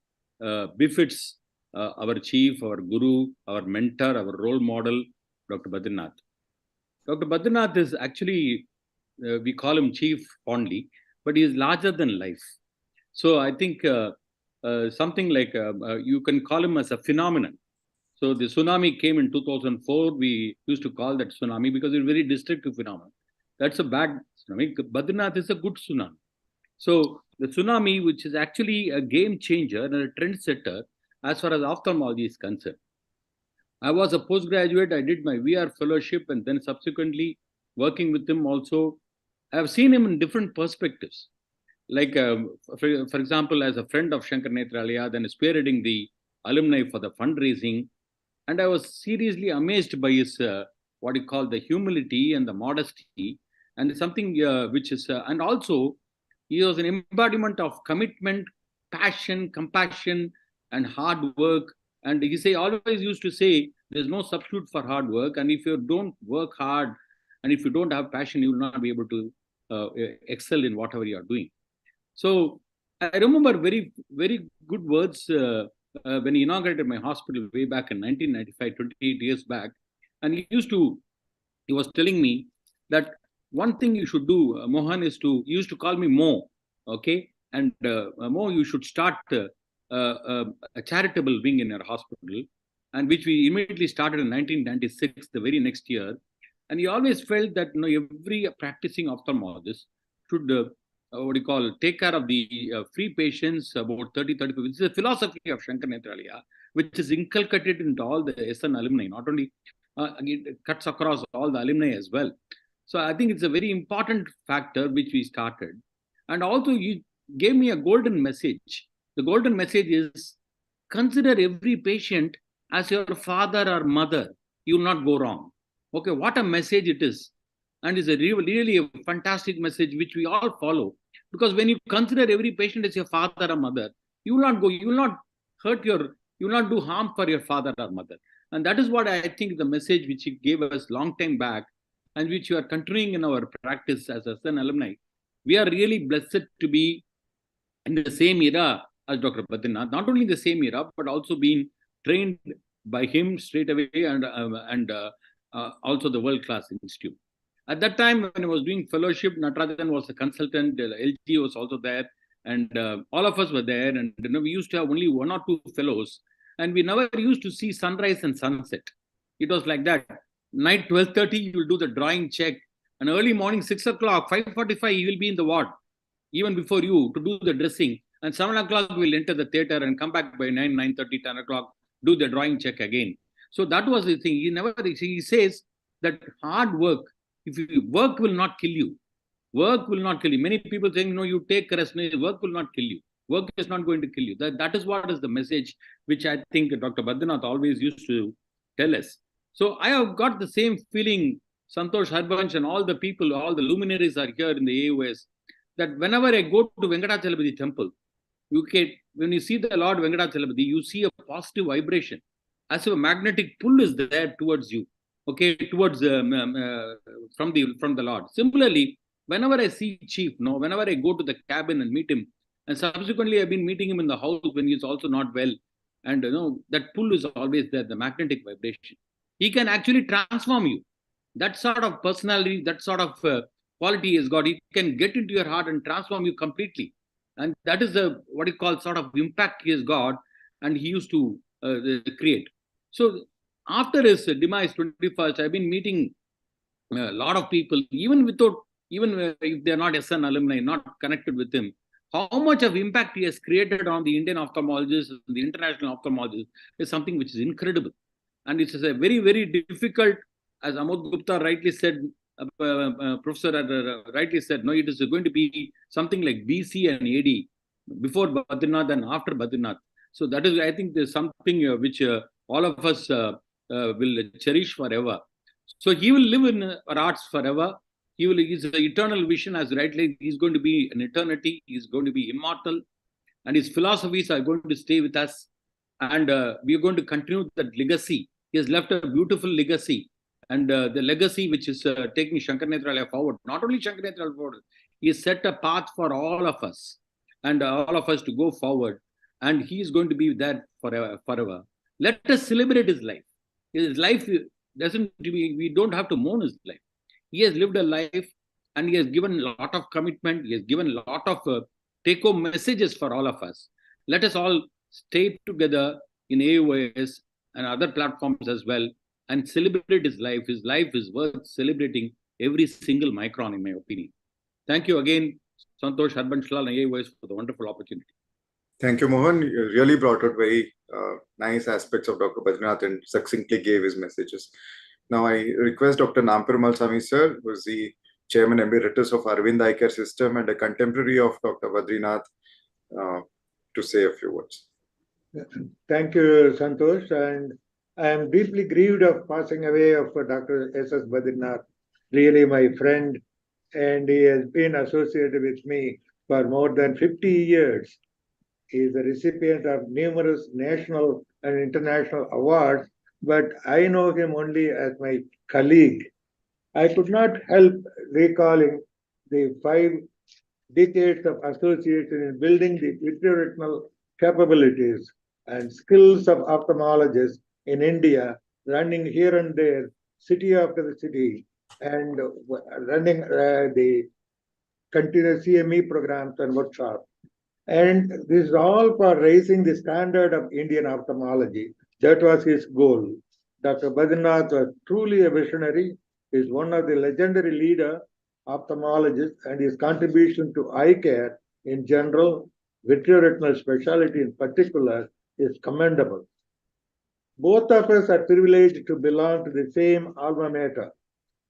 befits our chief, our guru, our mentor, our role model, Dr. Badrinath. Dr. Badrinath is actually, we call him chief fondly, but he is larger than life. So I think something like you can call him as a phenomenon. So the tsunami came in 2004. We used to call that tsunami because it's a very destructive phenomenon. That's a bad tsunami. Badrinath is a good tsunami. So the tsunami, which is actually a game changer and a trend setter as far as ophthalmology is concerned. I was a postgraduate. I did my VR fellowship and then subsequently working with him also. I've seen him in different perspectives. Like, for example, as a friend of Shankarnetralaya, then spearheading the alumni for the fundraising. And I was seriously amazed by his, what you call the humility and the modesty, and something which is, and also he was an embodiment of commitment, passion, compassion, and hard work. And he always used to say, there's no substitute for hard work. And if you don't work hard, and if you don't have passion, you will not be able to excel in whatever you are doing. So I remember very, very good words when he inaugurated my hospital way back in 1995, 28 years back. And he was telling me that one thing you should do, Mohan, is he used to call me Mo, okay? And Mo, you should start a charitable wing in your hospital, and which we immediately started in 1996, the very next year. And he always felt that every practicing ophthalmologist should take care of the free patients, about 30-35. This is a philosophy of Shankarnetralaya, which is inculcated into all the SN alumni, not only it cuts across all the alumni as well. So I think it's a very important factor which we started. And also you gave me a golden message. The golden message is, consider every patient as your father or mother. You will not go wrong. Okay, what a message it is. And it's a really a fantastic message which we all follow. Because when you consider every patient as your father or mother, you will not you will not do harm for your father or mother. And that is what I think the message which he gave us long time back, and which you are continuing in our practice as an alumni. We are really blessed to be in the same era as Dr. Badrinath, not only in the same era, but also being trained by him straight away and also the world-class institute. At that time, when I was doing fellowship, Natarajan was a consultant, LG was also there, and all of us were there. And we used to have only 1 or 2 fellows, and we never used to see sunrise and sunset. It was like that. Night 12:30, you will do the drawing check, and early morning 6 o'clock, 5:45, you will be in the ward, even before you, to do the dressing. And 7 o'clock, we'll enter the theater and come back by 9, 9:30, 10 o'clock, do the drawing check again. So that was the thing. He says that hard work, if you work will not kill you. Work will not kill you. Many people saying, no, you take rest, work will not kill you. Work is not going to kill you. That is what is the message which I think Dr. Badrinath always used to tell us. So I have got the same feeling, Santosh, Harbansh, and all the people, all the luminaries are here in the AIOS, that whenever I go to Venkatachalapati temple, when you see the Lord Venkatachalapati, you see a positive vibration, as if a magnetic pull is there towards you, okay, towards from the Lord. Similarly, whenever I see Chief, whenever I go to the cabin and meet him, and subsequently I've been meeting him in the house when he's also not well, and that pull is always there, the magnetic vibration. He can actually transform you. That sort of personality, that sort of quality is God. He can get into your heart and transform you completely. And that is what you call sort of impact he has got, and he used to create. So after his demise, 21st, I've been meeting a lot of people, even if they're not SN alumni, not connected with him. How much of impact he has created on the Indian ophthalmologists, the international ophthalmologists, is something which is incredible. And it's a very, very difficult, as Amod Gupta rightly said, Professor rightly said, no, it is going to be something like BC and AD, before Badrinath and after Badrinath. So that is, I think, there's something which all of us will cherish forever. So he will live in our hearts forever. His eternal vision, as rightly, he's going to be an eternity. He's going to be immortal, and his philosophies are going to stay with us. And we are going to continue that legacy. He has left a beautiful legacy. And the legacy which is taking Shankar Nethralaya forward, not only Shankar Nethralaya forward, he has set a path for all of us and all of us to go forward. And he is going to be there forever. Let us celebrate his life. His life we don't have to mourn his life. He has lived a life, and he has given a lot of commitment. He has given a lot of take-home messages for all of us. Let us all stay together in AIOS and other platforms as well, and celebrate his life. His life is worth celebrating every single micron, in my opinion. Thank you again, Santosh, Harbansh Lal, and AIOS for the wonderful opportunity. Thank you, Mohan. You really brought out very nice aspects of Dr. Badrinath and succinctly gave his messages. Now I request Dr. Namperumal Swami sir, who is the Chairman Emeritus of Arvind Eye Care System and a contemporary of Dr. Badrinath, to say a few words. Thank you, Santosh. And I am deeply grieved of passing away of Dr. S.S. Badrinath, really my friend, and he has been associated with me for more than 50 years. He is a recipient of numerous national and international awards, but I know him only as my colleague. I could not help recalling the 5 decades of association in building the vitreoretinal capabilities and skills of ophthalmologists in India, running here and there, city after the city, and running the continuous CME programs and workshops. And this is all for raising the standard of Indian ophthalmology. That was his goal. Dr. Badrinath was truly a visionary. He is one of the legendary leader ophthalmologists, and his contribution to eye care in general, vitreoretinal specialty in particular, is commendable. Both of us are privileged to belong to the same alma mater,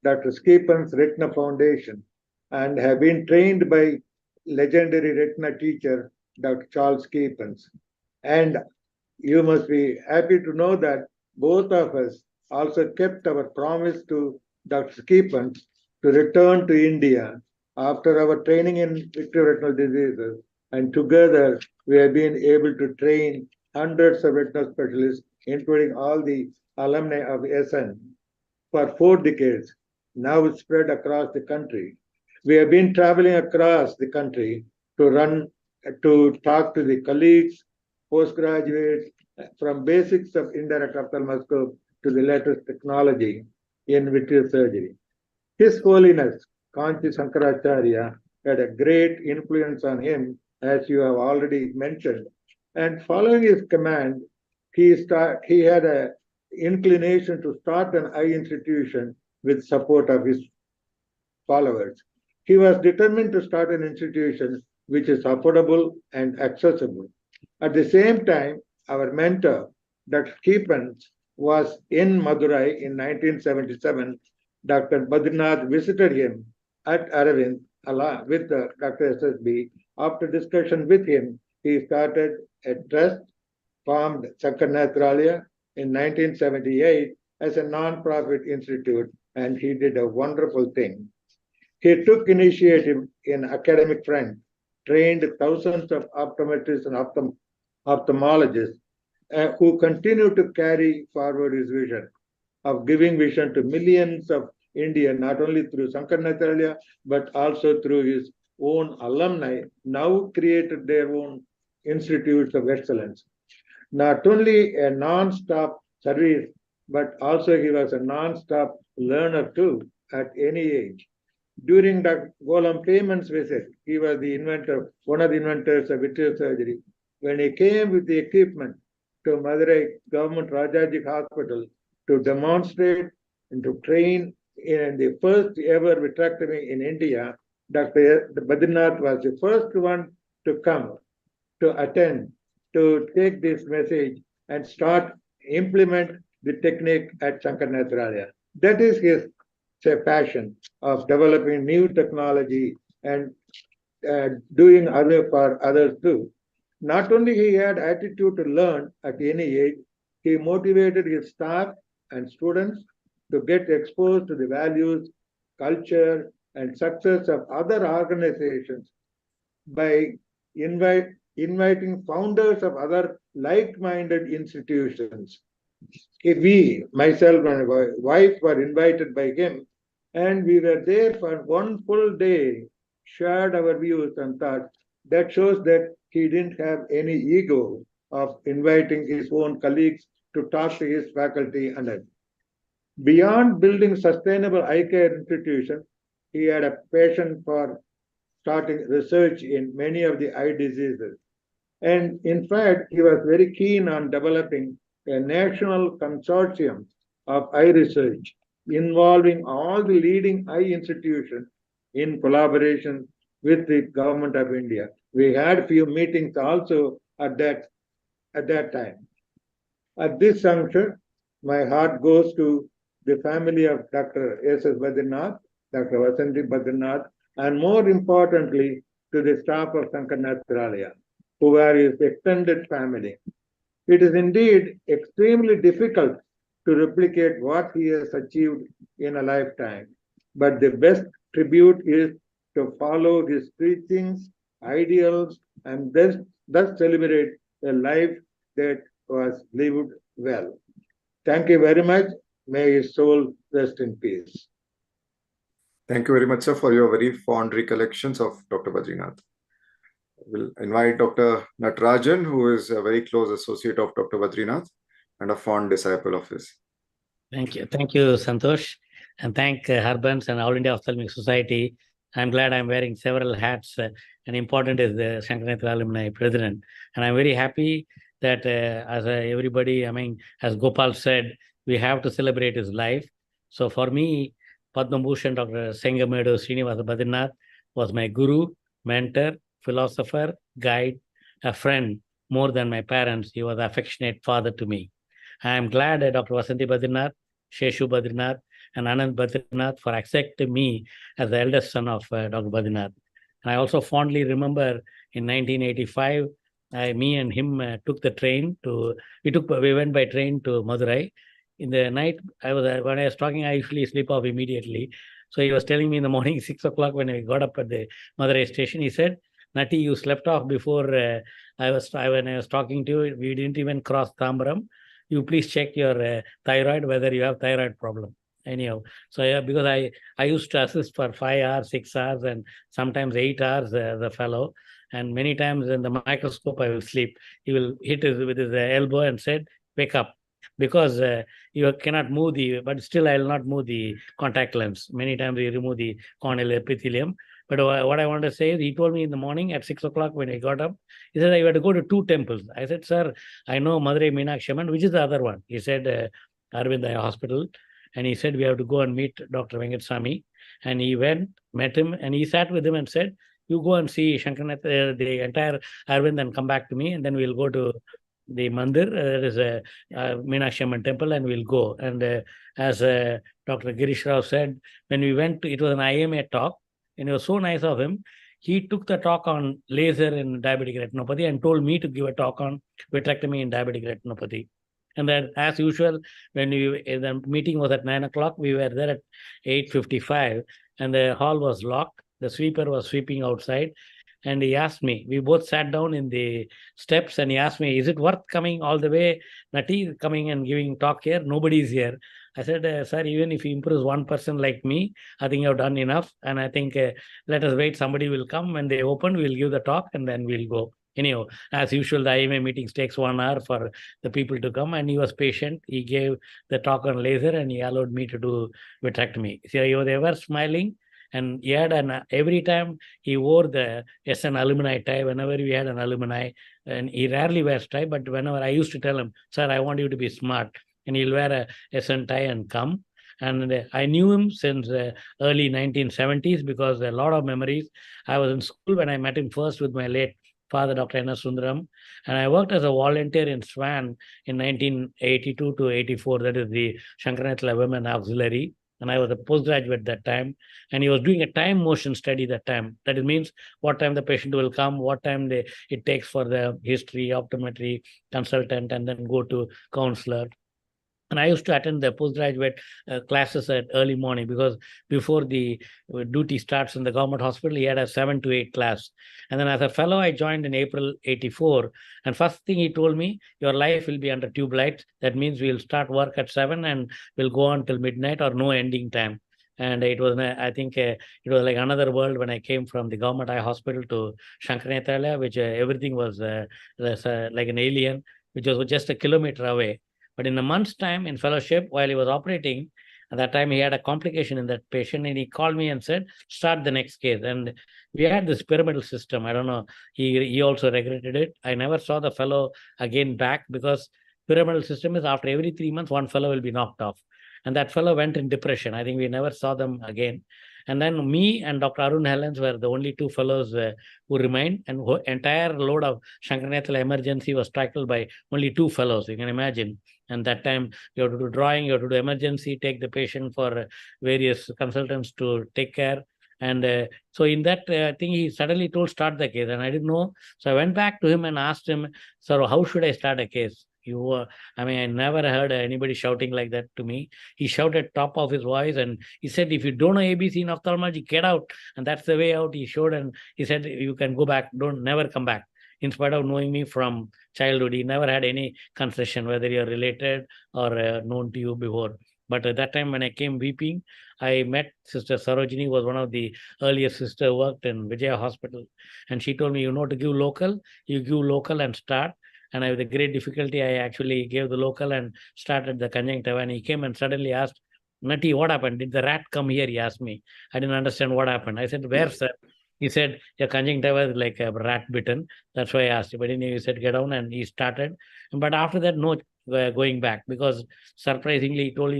Dr. Skippen's Retina Foundation, and have been trained by legendary retina teacher, Dr. Charles Skippens. And you must be happy to know that both of us also kept our promise to Dr. Skippens to return to India after our training in vitreoretinal diseases. And together, we have been able to train hundreds of retinal specialists, including all the alumni of SN, for 4 decades, now spread across the country. We have been traveling across the country to run to talk to the colleagues, postgraduates, from basics of indirect ophthalmoscope to the latest technology in vitreous surgery. His Holiness, Kanchi Sankaracharya, had a great influence on him, as you have already mentioned. And following his command, he had an inclination to start an eye institution with support of his followers. He was determined to start an institution which is affordable and accessible. At the same time, our mentor, Dr. Keepens, was in Madurai in 1977. Dr. Badrinath visited him at Aravind with Dr. SSB. After discussion with him, he started a trust formed Sankarnatralaya in 1978 as a non-profit institute, and he did a wonderful thing. He took initiative in academic front, trained thousands of optometrists and ophthalmologists who continue to carry forward his vision of giving vision to millions of Indians, not only through Sankarnatralaya, but also through his own alumni, now created their own institutes of excellence. Not only a non-stop service, but also he was a non-stop learner too at any age. During Dr. Golam Payman's visit, he was the inventor, one of the inventors of vitreous surgery. When he came with the equipment to Madurai Government Rajaji Hospital to demonstrate and to train in the first ever vitrectomy in India, Dr. Badrinath was the first one to come, to attend, to take this message and start implement the technique at Sankarnatralaya. That is his passion of developing new technology and doing other for others too. Not only he had attitude to learn at any age, he motivated his staff and students to get exposed to the values, culture, and success of other organizations by inviting founders of other like-minded institutions. We, myself and my wife, were invited by him, and we were there for one full day, shared our views and thoughts. That shows that he didn't have any ego of inviting his own colleagues to talk to his faculty and it. Beyond building sustainable eye care institutions, he had a passion for starting research in many of the eye diseases. And in fact, he was very keen on developing a national consortium of eye research involving all the leading eye institutions in collaboration with the government of India. We had few meetings also at that time. At this juncture, my heart goes to the family of Dr. S.S. Badrinath, Dr. Vasanti Badrinath, and more importantly, to the staff of Sankarnatralaya, who are his extended family. It is indeed extremely difficult to replicate what he has achieved in a lifetime, but the best tribute is to follow his teachings, ideals, and thus celebrate a life that was lived well. Thank you very much. May his soul rest in peace. Thank you very much, sir, for your very fond recollections of Dr. Badrinath. We'll invite Dr. Natarajan, who is a very close associate of Dr. Badrinath and a fond disciple of his. Thank you, Santosh, and thank Harbans and All India Ophthalmic Society. I'm glad I'm wearing several hats, and important is the Sankarnatralaya Alumni President. And I'm very happy that everybody, as Gopal said, we have to celebrate his life. So for me, Padma Bhushan Dr. Sengamedu Srinivasa Badrinath was my guru, mentor, philosopher, guide, a friend. More than my parents, he was an affectionate father to me. I am glad that Dr. Vasanti Badrinath, Sheshu Badrinath, and Anand Badrinath for accepting me as the eldest son of Dr. Badrinath. And I also fondly remember in 1985, me and him took the train we went by train to Madurai. In the night, when I was talking, I usually sleep off immediately. So he was telling me in the morning, 6 o'clock, when I got up at the Madurai station, he said, Nati, you slept off before when I was talking to you. We didn't even cross Tambaram. You please check your thyroid, whether you have thyroid problem. Anyhow, so because I used to assist for 5 hours, 6 hours, and sometimes 8 hours as a fellow. And many times in the microscope, I will sleep. He will hit with his elbow and said, wake up. Because you cannot move but still I will not move the contact lens. Many times we remove the corneal epithelium. But what I want to say is, he told me in the morning at 6 o'clock when I got up, he said, I had to go to 2 temples. I said, sir, I know Madurai Meenakshi Amman, which is the other one? He said, Arvind Eye Hospital. And he said, we have to go and meet Dr. Venkateswamy. And he went, met him, and he sat with him and said, you go and see Shankarnath, the entire Arvind, and come back to me, and then we'll go to the mandir. There is a Meenakshi Amman temple, and we'll go. And as Dr. Girish Rao said, when we went to, it was an IMA talk, and it was so nice of him. He took the talk on laser in diabetic retinopathy and told me to give a talk on vitrectomy in diabetic retinopathy. And then, as usual, when the meeting was at 9 o'clock, we were there at 8:55, and the hall was locked. The sweeper was sweeping outside, and he asked me, we both sat down in the steps, and he asked me, is it worth coming all the way, Nati, coming and giving talk here? Nobody's here. I said, sir, even if you improve one person like me, I think you've done enough. And I think let us wait, somebody will come. When they open, we'll give the talk, and then we'll go. Anyhow, as usual, the IMA meetings takes 1 hour for the people to come, and he was patient. He gave the talk on laser, and he allowed me to do vitrectomy. So he was ever smiling, and he had every time he wore the SN alumni tie. Whenever we had an alumni, and he rarely wears tie, but whenever I used to tell him, sir, I want you to be smart, and he'll wear a SN tie and come. And I knew him since early 1970s, because a lot of memories. I was in school when I met him first with my late father, Dr. N.S. Sundaram, and I worked as a volunteer in SWAN in 1982 to 84. That is the Shankarnath Women Auxiliary. And I was a postgraduate that time, and he was doing a time motion study that time. That means what time the patient will come, what time it takes for the history, optometry consultant, and then go to counselor. And I used to attend the postgraduate classes at early morning, because before the duty starts in the government hospital, he had a 7 to 8 class. And then as a fellow, I joined in April 84. And first thing he told me, your life will be under tube lights. That means we'll start work at 7 and we'll go on till midnight or no ending time. And it was, I think, it was like another world when I came from the government eye hospital to Shankarnath, which everything was like an alien, which was just a kilometer away. But in a month's time in fellowship, while he was operating, at that time he had a complication in that patient, and he called me and said, start the next case. And we had this pyramidal system. I don't know, he also regretted it. I never saw the fellow again back, because pyramidal system is after every 3 months, one fellow will be knocked off. And that fellow went in depression. I think we never saw them again. And then me and Dr. Arun Helens were the only 2 fellows who remained, and entire load of Shankarnath emergency was tackled by only 2 fellows. You can imagine. And that time you have to do drawing, you have to do emergency, take the patient for various consultants to take care. And so in that thing, he suddenly told, start the case. And I didn't know. So I went back to him and asked him, sir, how should I start a case? I never heard anybody shouting like that to me. He shouted top of his voice, and he said, if you don't know ABC in ophthalmology, get out. And that's the way out. He showed, and he said, you can go back, never come back. In spite of knowing me from childhood, he never had any concession, whether you're related or known to you before. But at that time, when I came weeping, I met Sister Sarojini, was one of the earliest sisters who worked in Vijaya Hospital. And she told me, to give local, you give local and start. And with a great difficulty, I actually gave the local and started the conjunctiva. And he came and suddenly asked, Nati, what happened? Did the rat come here? He asked me. I didn't understand what happened. I said, where, sir? He said, your conjunctiva is like a rat bitten. That's why I asked him. But anyway, he said, get down, and he started. But after that, no going back, because surprisingly, he told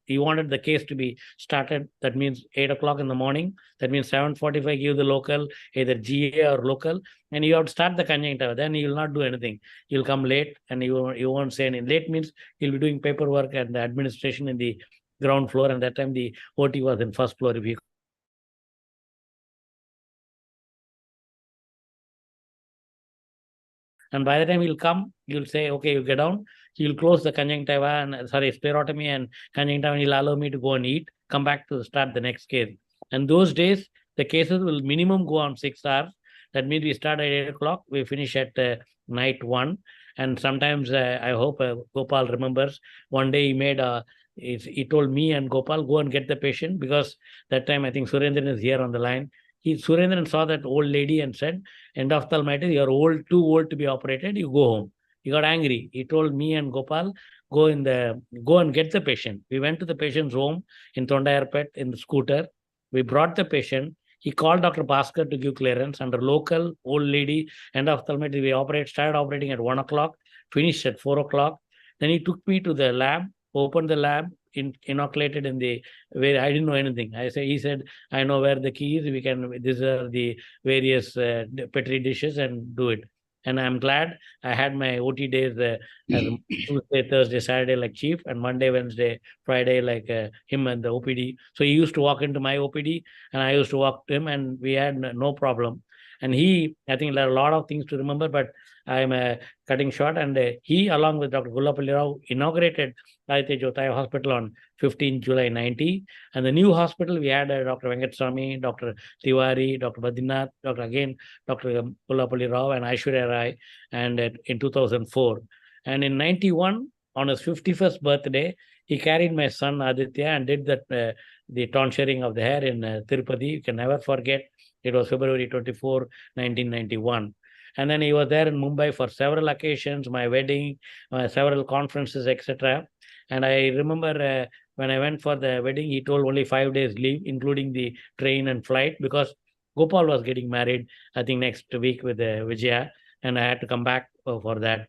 he wanted the case to be started. That means 8 o'clock in the morning. That means 7:45, give the local, either GA or local, and you have to start the conjunctiva. Then you will not do anything. You'll come late, and you won't say anything. Late means you'll be doing paperwork and the administration in the ground floor. And that time the OT was in first floor. If you And by the time he'll come, you'll say, okay, you get down. He'll close the conjunctiva and sclerotomy and conjunctiva, and he'll allow me to go and eat, come back to start the next case. And those days, the cases will minimum go on 6 hours. That means we start at 8 o'clock, we finish at night 1. And sometimes I hope Gopal remembers, one day he told me and Gopal, go and get the patient, because that time I think Surendran is here on the line. Surendran saw that old lady and said, "End of Almighty, you're old, too old to be operated. You go home." He got angry. He told me and Gopal, go and get the patient. We went to the patient's home in Thondayarpet in the scooter. We brought the patient. He called Dr. Bhaskar to give clearance. Under local old lady, end of Almighty, we started operating at 1 o'clock, finished at 4 o'clock. Then he took me to the lab, opened the lab, inoculated in the where I didn't know anything. He said, "I know where the key is. These are the various petri dishes and do it." And I'm glad I had my OT days as Tuesday, Thursday, Saturday like chief, and Monday, Wednesday, Friday like him and the OPD. So he used to walk into my OPD and I used to walk to him, and we had no problem. And I think there are a lot of things to remember, but I'm cutting short. And he, along with Dr. Gullapalli Rao, inaugurated Aditya Jyotai Hospital on 15 July 90. And the new hospital, we had Dr. Venkateswamy, Dr. Tiwari, Dr. Badrinath, Dr. Gullapalli Rao, and Aishwarya Rai, and in 2004. And in 91, on his 51st birthday, he carried my son Aditya and did the tonsuring of the hair in Tirupati. You can never forget. It was February 24, 1991. And then he was there in Mumbai for several occasions, my wedding, several conferences, etc. And I remember when I went for the wedding, he told only 5 days leave, including the train and flight, because Gopal was getting married, I think next week with Vijaya, and I had to come back for that.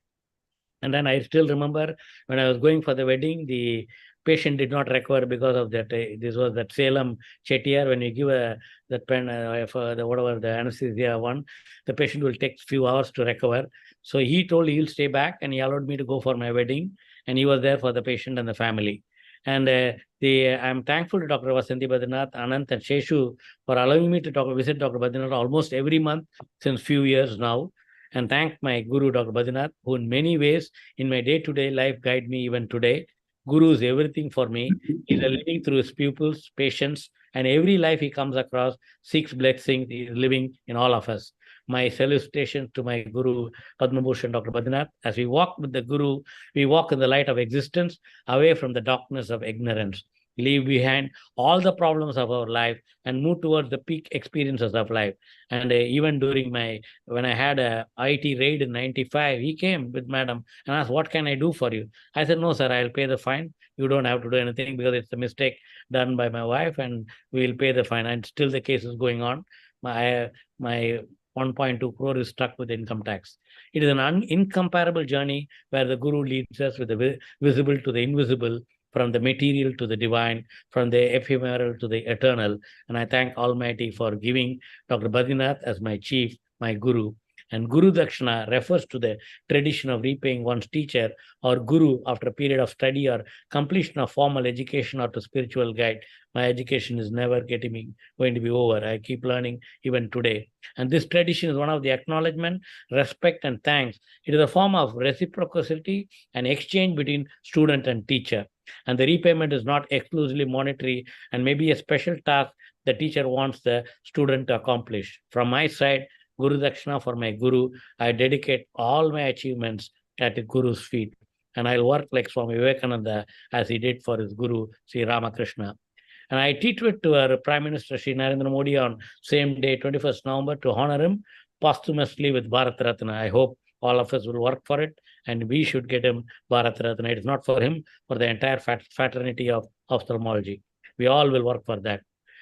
And then I still remember when I was going for the wedding, the patient did not recover because of that. This was that Salem Chettiar. When you give that pen, the anesthesia one, the patient will take a few hours to recover. So he told he'll stay back, and he allowed me to go for my wedding, and he was there for the patient and the family. And I'm thankful to Dr. Vasanthi Badrinath, Anant, and Sheshu for allowing me to visit Dr. Badrinath almost every month since few years now. And thank my Guru, Dr. Badrinath, who in many ways in my day-to-day life guide me even today. Guru is everything for me. He's living through his pupils, patients, and every life he comes across seeks blessings. He is living in all of us. My salutations to my Guru, Padma Bhushan, Dr. Badrinath. As we walk with the Guru, we walk in the light of existence, away from the darkness of ignorance. Leave behind all the problems of our life and move towards the peak experiences of life. And even during when I had a IT raid in 95, he came with madam and asked, "What can I do for you?" I said, "No, sir, I'll pay the fine. You don't have to do anything because it's a mistake done by my wife, and we'll pay the fine." And still the case is going on. My 1.2 crore is stuck with income tax. It is an incomparable journey where the Guru leads us with the visible to the invisible, from the material to the divine, from the ephemeral to the eternal. And I thank Almighty for giving Dr. Badrinath as my chief, my Guru. And Guru Dakshina refers to the tradition of repaying one's teacher or Guru after a period of study or completion of formal education or to spiritual guide. My education is never going to be over. I keep learning even today. And this tradition is one of the acknowledgement, respect, and thanks. It is a form of reciprocity and exchange between student and teacher. And the repayment is not exclusively monetary and maybe a special task the teacher wants the student to accomplish. From my side, Guru Dakshina for my Guru, I dedicate all my achievements at the Guru's feet. And I'll work like Swami Vivekananda as he did for his Guru, Sri Ramakrishna. And I tweeted to our Prime Minister Sri Narendra Modi on same day, 21st November, to honor him posthumously with Bharat Ratna. I hope all of us will work for it, and we should get him Bharat Ratna. It is not for him, for the entire fraternity of ophthalmology. We all will work for that.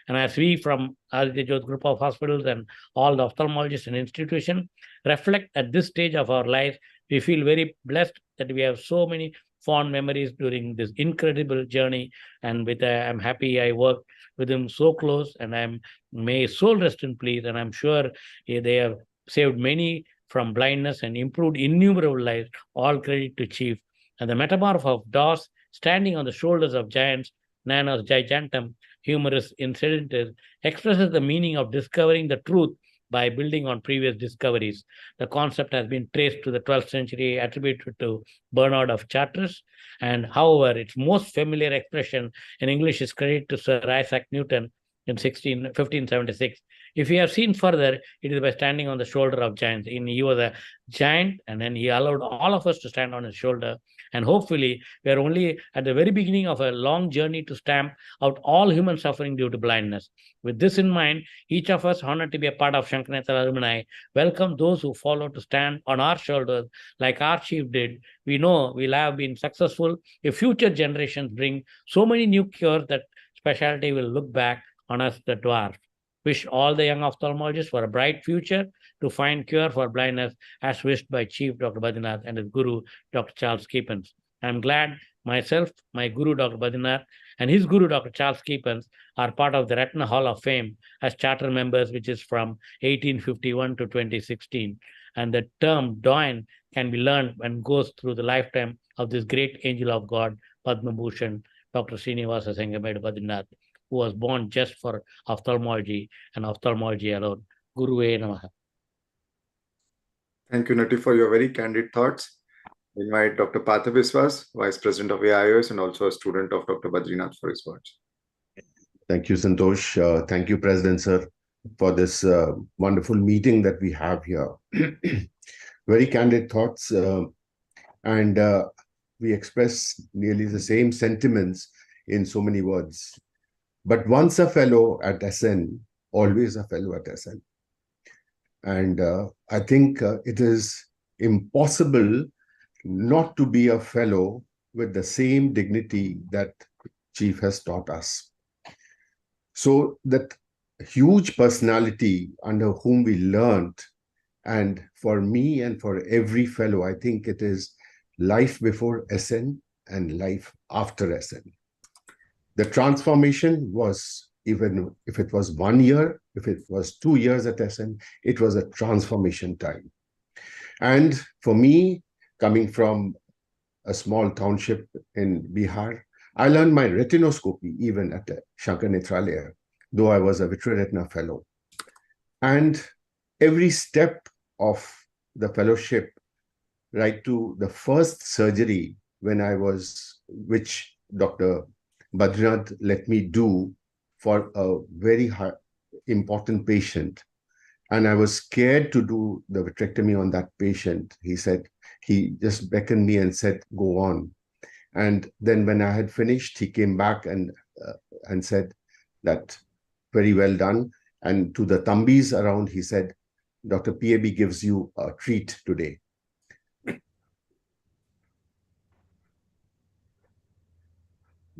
And as we from Aditya Jyot group of hospitals and all the ophthalmologists and institutions reflect at this stage of our life, we feel very blessed that we have so many fond memories during this incredible journey. And I'm happy I worked with him so close, and may his soul rest in peace. And I'm sure they have saved many from blindness and improved innumerable lives. All credit to Chief. And the metamorph of DOS standing on the shoulders of giants, Nanos Gigantum, humorous incident, expresses the meaning of discovering the truth by building on previous discoveries. The concept has been traced to the 12th century, attributed to Bernard of Chartres. And however, its most familiar expression in English is credited to Sir Isaac Newton in 1576. If you have seen further, it is by standing on the shoulder of giants. He was a giant, and then he allowed all of us to stand on his shoulder. And hopefully, we are only at the very beginning of a long journey to stamp out all human suffering due to blindness. With this in mind, each of us honored to be a part of Shankarnetha alumni welcome those who follow to stand on our shoulders like our chief did. We know we'll have been successful if future generations bring so many new cures that specialty will look back on us the dwarf. Wish all the young ophthalmologists for a bright future to find cure for blindness as wished by Chief Dr. Badrinath and his guru, Dr. Charles Keepens. I'm glad myself, my guru, Dr. Badrinath, and his guru, Dr. Charles Keepens, are part of the Retina Hall of Fame as charter members, which is from 1851 to 2016. And the term Doyen can be learned and goes through the lifetime of this great angel of God, Padma Bhushan, Dr. Srinivasa Sengamed Badrinath, who was born just for ophthalmology and ophthalmology alone. Guru E Namaha. Thank you, Nati, for your very candid thoughts. I invite Dr. Partha Biswas, Vice President of AIOS and also a student of Dr. Badrinath, for his words. Thank you, Santosh. Thank you, President, sir, for this wonderful meeting that we have here. Very candid thoughts, and we express nearly the same sentiments in so many words. But once a fellow at SN, always a fellow at SN. And I think it is impossible not to be a fellow with the same dignity that Chief has taught us. So that huge personality under whom we learned, and for me and for every fellow, I think it is life before SN and life after SN. The transformation was, even if it was 1 year, if it was 2 years at SN, it was a transformation time. And for me, coming from a small township in Bihar, I learned my retinoscopy even at Shankar Nethralaya, though I was a Vitreoretina fellow. And every step of the fellowship, right to the first surgery when I was, which Dr. Badrinath let me do for a very important patient. And I was scared to do the vitrectomy on that patient. He said, he just beckoned me and said, go on. And then when I had finished, he came back and said that, very well done. And to the Thambis around, he said, Dr. PAB gives you a treat today.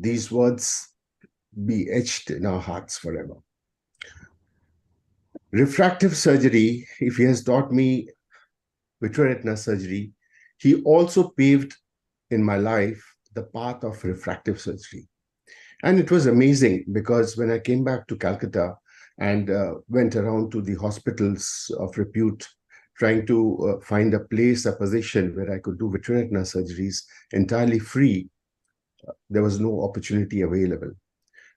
These words be etched in our hearts forever. Refractive surgery, if he has taught me vitreoretina surgery, he also paved in my life the path of refractive surgery. And it was amazing because when I came back to Calcutta and went around to the hospitals of repute, trying to find a place, a position where I could do vitreoretina surgeries entirely free, there was no opportunity available.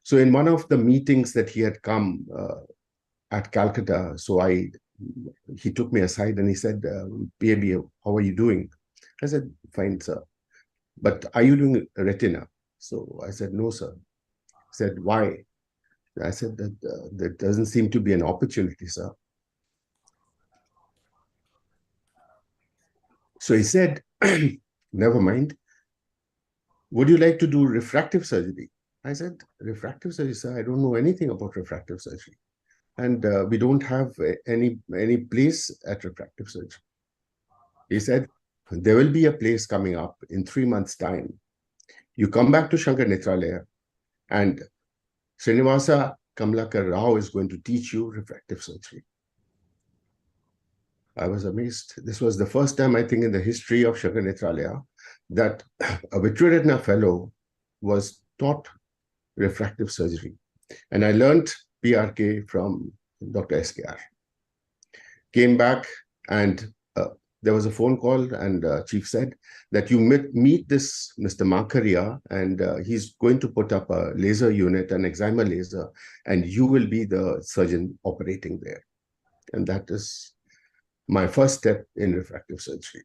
So in one of the meetings that he had come at Calcutta, he took me aside and he said, PAB, how are you doing? I said, fine, sir. But are you doing retina? So I said, no, sir. He said, why? I said that there doesn't seem to be an opportunity, sir. So he said, never mind. Would you like to do refractive surgery? I said, refractive surgery, sir, I don't know anything about refractive surgery. And we don't have any place at refractive surgery. He said, there will be a place coming up in 3 months' time. You come back to Shankar Nethralaya and Srinivasa Kamlakar Rao is going to teach you refractive surgery. I was amazed. This was the first time, I think, in the history of Shankar Nethralaya that a vitreoretina fellow was taught refractive surgery. And I learned PRK from Dr. SKR. Came back and there was a phone call and Chief said that you meet this Mr. Makaria and he's going to put up a laser unit, an excimer laser, and you will be the surgeon operating there. And that is my first step in refractive surgery.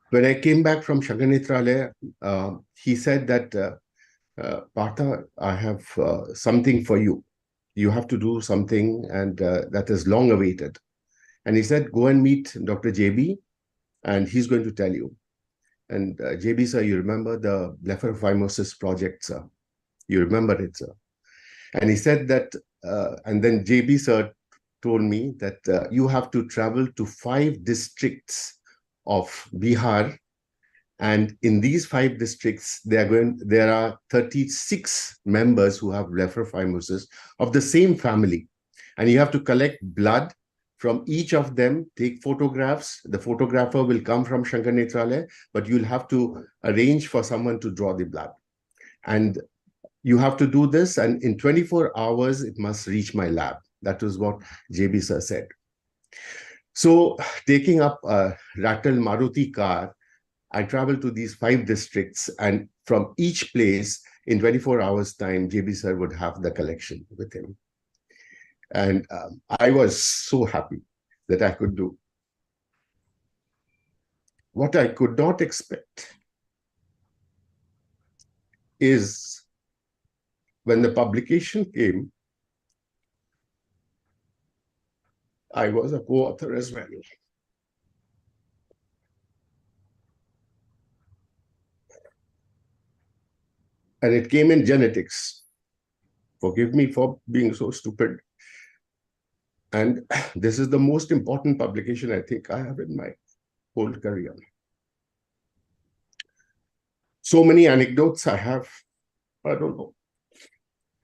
When I came back from Shankar Nethralaya, he said that, Partha, I have something for you. You have to do something and that is long awaited. And he said, go and meet Dr. JB, and he's going to tell you. And JB, sir, you remember the blepharophimosis project, sir? You remember it, sir? And he said that, and then JB, sir, told me that you have to travel to 5 districts of Bihar. And in these 5 districts, there are 36 members who have blepharophimosis of the same family. And you have to collect blood from each of them, take photographs. The photographer will come from Shankar Nethralaya, but you'll have to arrange for someone to draw the blood. And you have to do this, and in 24 hours, it must reach my lab. That was what JB sir said. So taking up a Rattle Maruti car, I traveled to these 5 districts, and from each place, in 24 hours' time, JB sir would have the collection with him. And I was so happy that I could do. What I could not expect is when the publication came, I was a co-author as well. And it came in genetics. Forgive me for being so stupid. And this is the most important publication I think I have in my whole career. So many anecdotes I have, I don't know,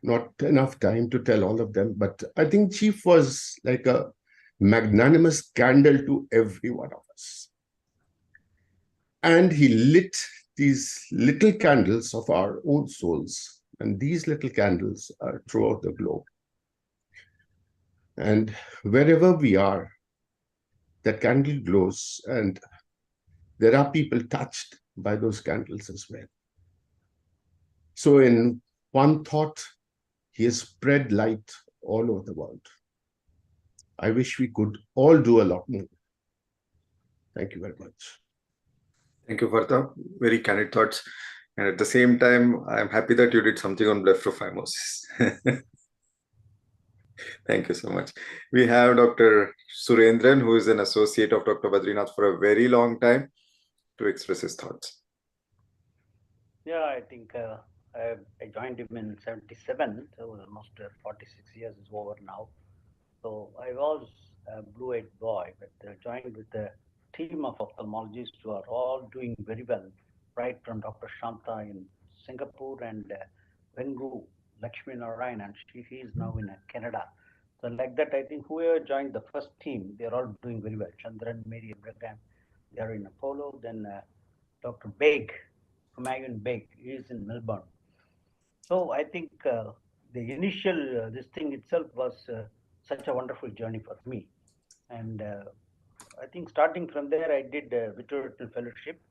not enough time to tell all of them, but I think Chief was like a magnanimous candle to every one of us. And he lit these little candles of our own souls. And these little candles are throughout the globe. And wherever we are, that candle glows, and there are people touched by those candles as well. So in one thought, he has spread light all over the world. I wish we could all do a lot more. Thank you very much. Thank you, Partha. Very candid thoughts. And at the same time, I'm happy that you did something on blepharophimosis. Thank you so much. We have Dr. Surendran, who is an associate of Dr. Badrinath for a very long time, to express his thoughts. Yeah, I think I joined him in 77, so almost 46 years is over now. So I was a blue-eyed boy, but joined with a team of ophthalmologists who are all doing very well, right from Dr. Shanta in Singapore and Vengu Lakshmi Narayan, and he is now in Canada. So like that, I think whoever joined the first team, they're all doing very well. Chandran, Mary Abraham, they are in Apollo. Then Dr. Beg, Humayun Beg, he is in Melbourne. So I think the initial, this thing itself was such a wonderful journey for me. And I think starting from there, I did a Vittorian Fellowship.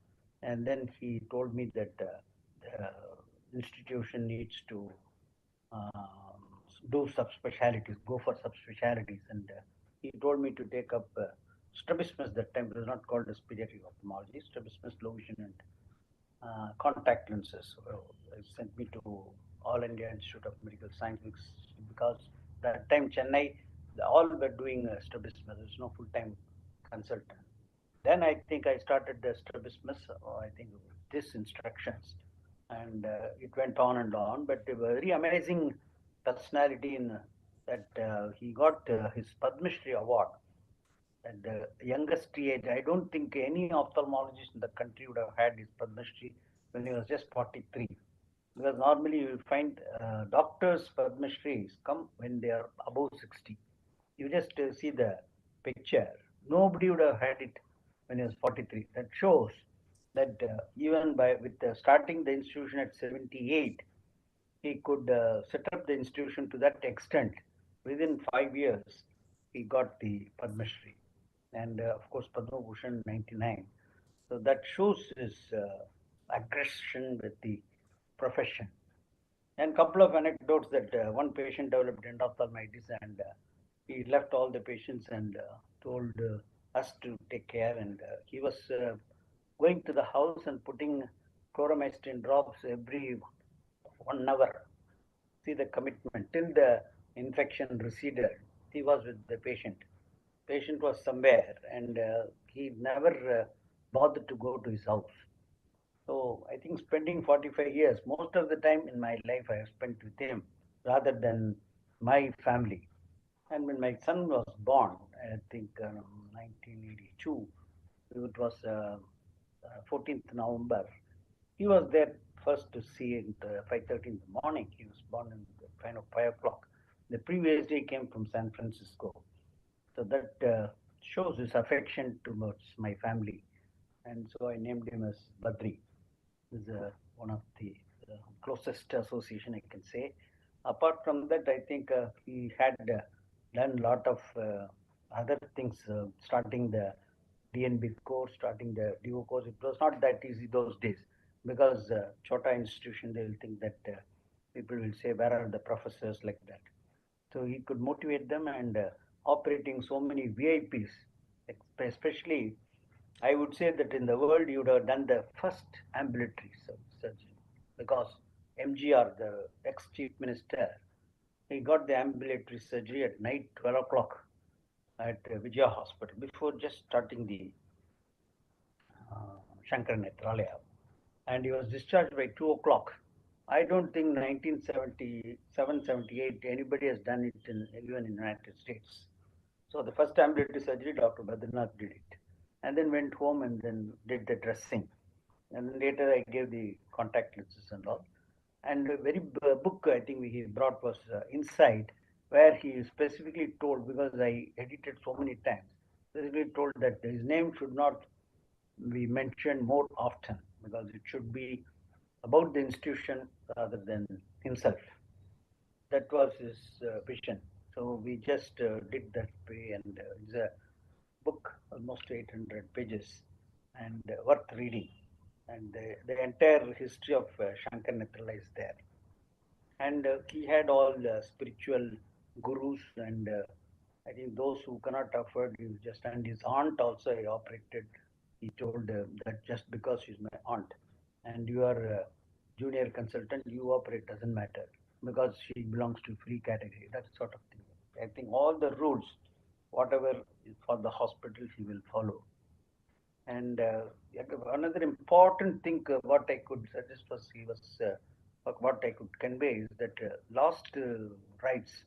And then he told me that the institution needs to do subspecialties, go for subspecialties. And he told me to take up strabismus. That time it was not called as pediatric ophthalmology, strabismus, low vision, and contact lenses. He sent me to All India Institute of Medical Sciences because that time Chennai, all were doing strabismus. There was no full-time consultant. Then I think I started the strabismus, I think with this instructions, and it went on and on. But a very amazing personality in that he got his Padma Shri award at the youngest age. I don't think any ophthalmologist in the country would have had his Padma Shri when he was just 43. Because normally you will find doctors' Padma Shris come when they are above 60. You just see the picture. Nobody would have had it when he was 43. That shows that even with starting the institution at 78, he could set up the institution to that extent. Within 5 years, he got the Padma Shri. And of course, Padma Bhushan 99. So that shows his aggression with the profession. And a couple of anecdotes that one patient developed endophthalmitis and he left all the patients and told us to take care. And he was going to the house and putting chloromazine drops every 1 hour. See the commitment till the infection receded. He was with the patient. patient was somewhere, and he never bothered to go to his house. So I think spending 45 years, most of the time in my life I have spent with him rather than my family. And when my son was born, I think 1982, it was 14th November, he was there first to see it at 5:30 in the morning. He was born in the 5 o'clock. The previous day came from San Francisco. So that shows his affection towards my family. And so I named him as Badri. This is one of the closest association I can say. Apart from that, I think he had done a lot of other things, starting the DNB course, starting the DO course. It was not that easy those days because Chota institution, they will think that people will say, where are the professors like that? So he could motivate them, and operating so many VIPs, especially I would say that in the world you would have done the first ambulatory surgery because MGR, the ex-chief minister, he got the ambulatory surgery at night 12 o'clock at Vijaya Hospital before just starting the Shankar Netralaya, and he was discharged by 2 o'clock. I don't think 1977-78 anybody has done it even in the United States. So the first ambulatory surgery, Dr. Badrinath did it, and then went home and then did the dressing. And then later I gave the contact lenses and all. And a very book I think he brought was Inside, where he specifically told, because I edited so many times, specifically told that his name should not be mentioned more often because it should be about the institution rather than himself. That was his vision. So we just did that way, and it's a book, almost 800 pages, and worth reading. And the entire history of Shankar Netrala is there. And he had all the spiritual gurus, and I think those who cannot afford, you just, and his aunt also he operated. He told that just because she's my aunt and you are a junior consultant, you operate, doesn't matter because she belongs to free category, that sort of thing. I think all the rules, whatever is for the hospital, he will follow. And another important thing, what I could suggest was what I could convey is that last rites,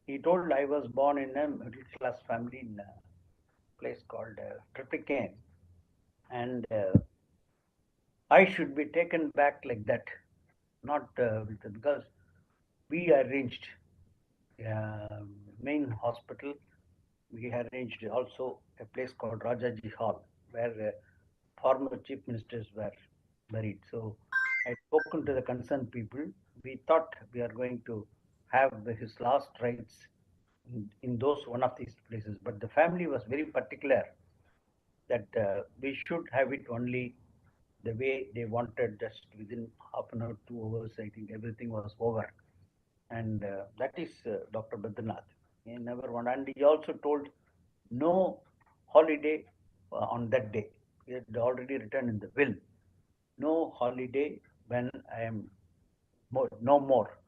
he told I was born in a middle class family in a place called Triplicane, and I should be taken back like that, not because we arranged main hospital. We arranged also a place called Rajaji Hall, where former chief ministers were buried. So I had spoken to the concerned people. We thought we are going to have his last rites in those one of these places, but the family was very particular that we should have it only the way they wanted, just within half an hour, 2 hours. I think everything was over, and that is Dr. Badrinath. He never wanted, and he also told no holiday on that day. He had already written in the will, no holiday when I am no more.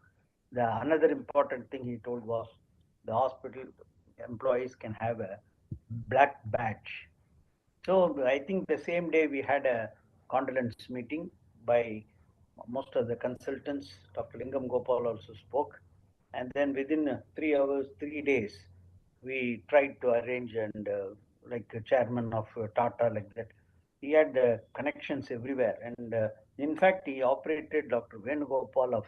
The another important thing he told was the hospital employees can have a black badge. So I think the same day we had a condolence meeting by most of the consultants. Dr. Lingam Gopal also spoke, and then within 3 hours, 3 days, we tried to arrange, and like the chairman of Tata, like that, he had connections everywhere, and in fact he operated Dr. Venugopal of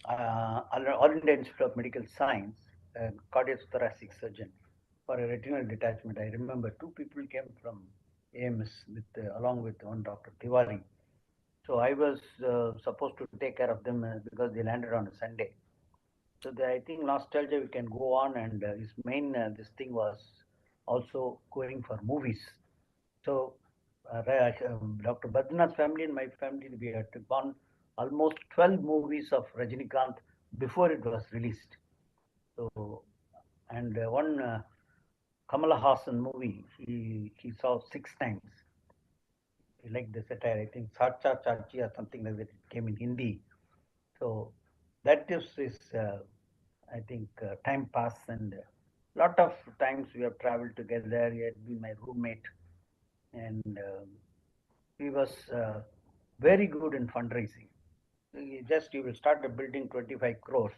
All India Institute of Medical Science, a cardiothoracic surgeon, for a retinal detachment. I remember 2 people came from AMS with along with one Dr. Tiwari. So I was supposed to take care of them because they landed on a Sunday. So I think nostalgia we can go on, and his main this thing was also going for movies. So Dr. Badrinath's family and my family, we had gone almost 12 movies of Rajinikanth before it was released. So, and one Kamala Hassan movie, he saw 6 times. He liked the satire. I think Sacha Chachi or something like that. It came in Hindi. So that is his, I think, time pass, and Lot of times we have traveled together. He had been my roommate, and he was very good in fundraising. You will start a building 25 crores,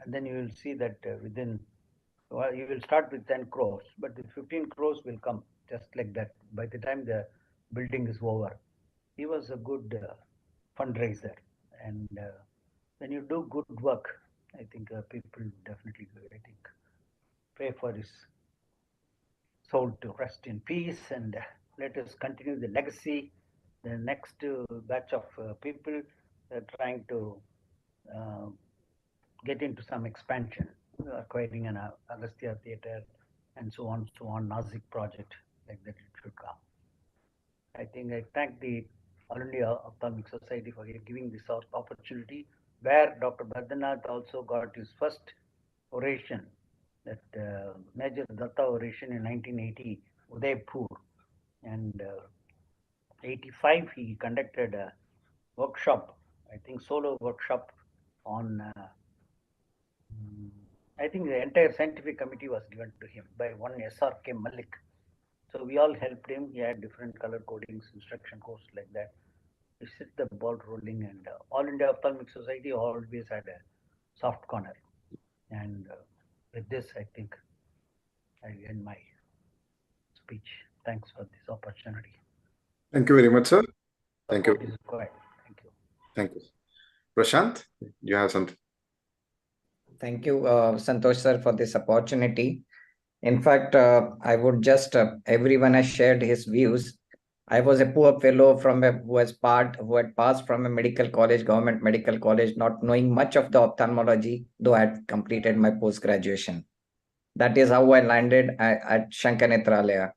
and then you will see that you will start with 10 crores, but the 15 crores will come just like that by the time the building is over. He was a good fundraiser, and when you do good work, I think people definitely, I think, pray for his soul to rest in peace, and let us continue the legacy. The next batch of people are trying to uh, get into some expansion, acquiring an Agastya theater, and so on, Nazik project, like that it should come. I think I thank the All India Ophthalmic Society for giving this opportunity, where Dr. Badrinath also got his first oration, that Major Datta oration in 1980, Udaipur, and 85 he conducted a workshop, I think solo workshop on I think the entire scientific committee was given to him by one SRK Malik. So we all helped him. He had different color codings, instruction course like that. He set the ball rolling, and All India Ophthalmic Society always had a soft corner. And with this, I think I end my speech. Thanks for this opportunity. Thank you very much, sir. Thank you. Support is required. Thank you. Thank you. Prashant, you have something. Thank you, Santosh sir, for this opportunity. In fact, I would just, everyone has shared his views. I was a poor fellow who had passed from a medical college, government medical college, not knowing much of the ophthalmology, though I had completed my post-graduation. That is how I landed at Shankar Netralaya.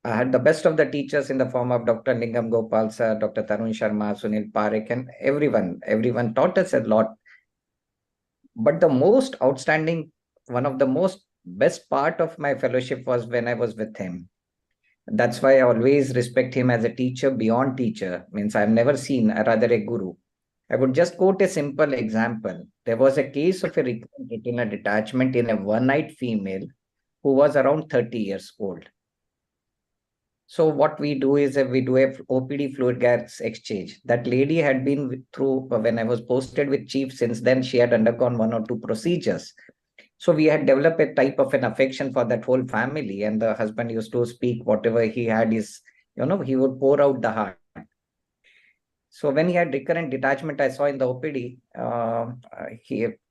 I had the best of the teachers in the form of Dr. Lingam Gopal sir, Dr. Tarun Sharma, Sunil Parekh, and everyone taught us a lot. But the most outstanding, one of the most best part of my fellowship was when I was with him. That's why I always respect him as a teacher beyond teacher. Means I've never seen rather a guru. I would just quote a simple example. There was a case of a recurrent retinal detachment in a one-eyed female who was around 30 years old. So what we do is we do a OPD fluid gas exchange. That lady had been through, when I was posted with chief, since then she had undergone 1 or 2 procedures. So we had developed a type of an affection for that whole family. And the husband used to speak whatever he had is, he would pour out the heart. So when he had recurrent detachment, I saw in the OPD,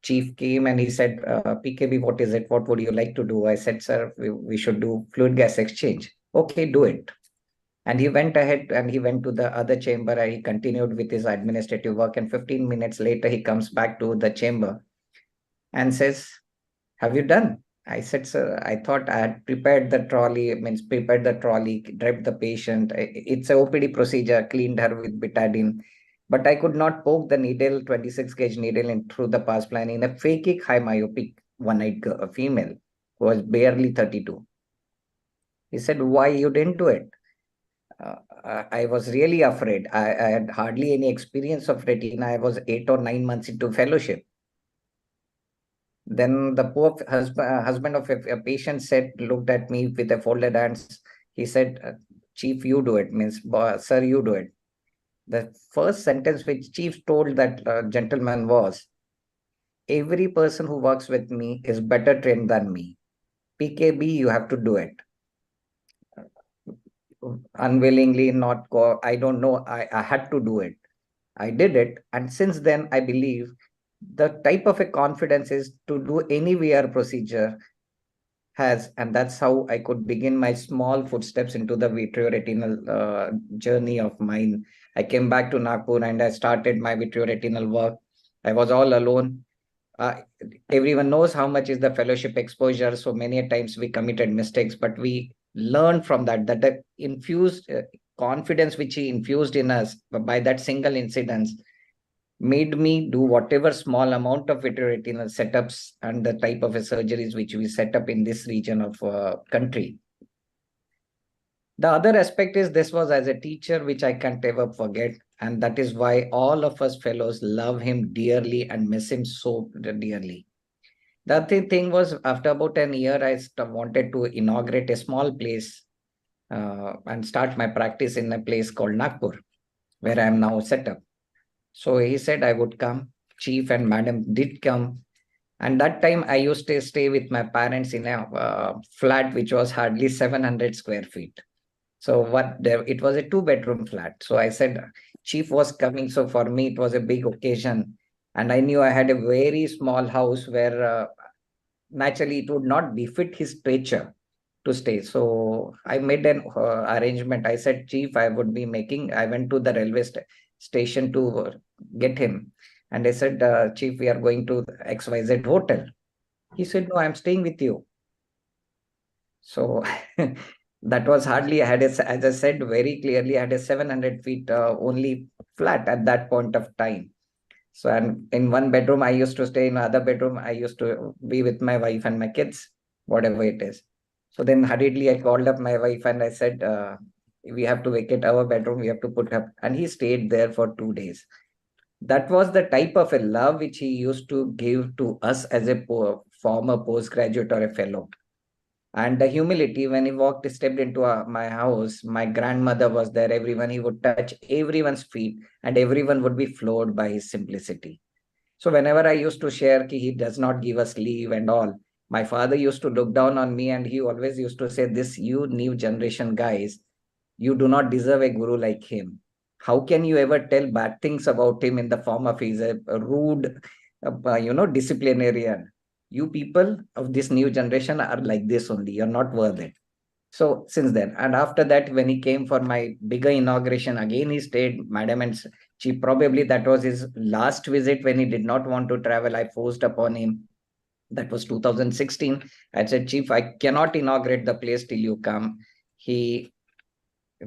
chief came and he said, PKB, what is it? What would you like to do? I said, sir, we should do fluid gas exchange. Okay, do it. And he went ahead and he went to the other chamber and he continued with his administrative work. And 15 minutes later, he comes back to the chamber and says, have you done? I said, sir, I thought I had prepared the trolley, draped the patient. It's a OPD procedure, cleaned her with betadine. But I could not poke the needle, 26 gauge needle in through the pars plana in a phakic high myopic one-eyed female who was barely 32. He said, why you didn't do it? I was really afraid. I had hardly any experience of retina. I was 8 or 9 months into fellowship. Then the poor husband of a patient looked at me with a folded hands. He said, Chief, you do it. Means, sir, you do it. The first sentence which Chief told that gentleman was, every person who works with me is better trained than me. PKB, you have to do it. Unwillingly, not go, I don't know, I had to do it. I did it. And since then, I believe the type of a confidence is to do any VR procedure has, and that's how I could begin my small footsteps into the vitreoretinal journey of mine. I came back to Nagpur and I started my vitreoretinal work. I was all alone. Everyone knows how much is the fellowship exposure. So many times we committed mistakes, but we learned from that the infused confidence which he infused in us by that single incident made me do whatever small amount of vitreoretinal setups and the type of surgeries which we set up in this region of country. The other aspect is this was as a teacher, which I can't ever forget. And that is why all of us fellows love him dearly and miss him so dearly. The other thing was, after about an year, I wanted to inaugurate a small place and start my practice in a place called Nagpur, where I am now set up. So he said I would come. Chief and Madam did come. And that time I used to stay with my parents in a flat which was hardly 700 square feet. So it was a 2-bedroom flat. So I said, Chief was coming. So for me, it was a big occasion. And I knew I had a very small house where naturally it would not befit his stature to stay. So I made an arrangement. I said, Chief, I went to the railway station to get him. And I said, Chief, we are going to XYZ hotel. He said, no, I'm staying with you. So that was hardly, as I said very clearly, I had a 700 feet only flat at that point of time. So, and in one bedroom, I used to stay. In another bedroom, I used to be with my wife and my kids, whatever it is. So then hurriedly, I called up my wife and I said, we have to vacate our bedroom. We have to put up. And he stayed there for 2 days. That was the type of a love which he used to give to us as a former postgraduate or a fellow. And the humility, when he stepped into my house, my grandmother was there, everyone, he would touch everyone's feet and everyone would be floored by his simplicity. So whenever I used to share he does not give us leave and all, my father used to look down on me and he always used to say, this, you new generation guys, you do not deserve a guru like him. How can you ever tell bad things about him in the form of he's a rude, disciplinarian? You people of this new generation are like this only. You're not worth it. So since then, and after that, when he came for my bigger inauguration, again he stayed, Madam and Chief. Probably that was his last visit when he did not want to travel. I forced upon him. That was 2016. I said, Chief, I cannot inaugurate the place till you come. He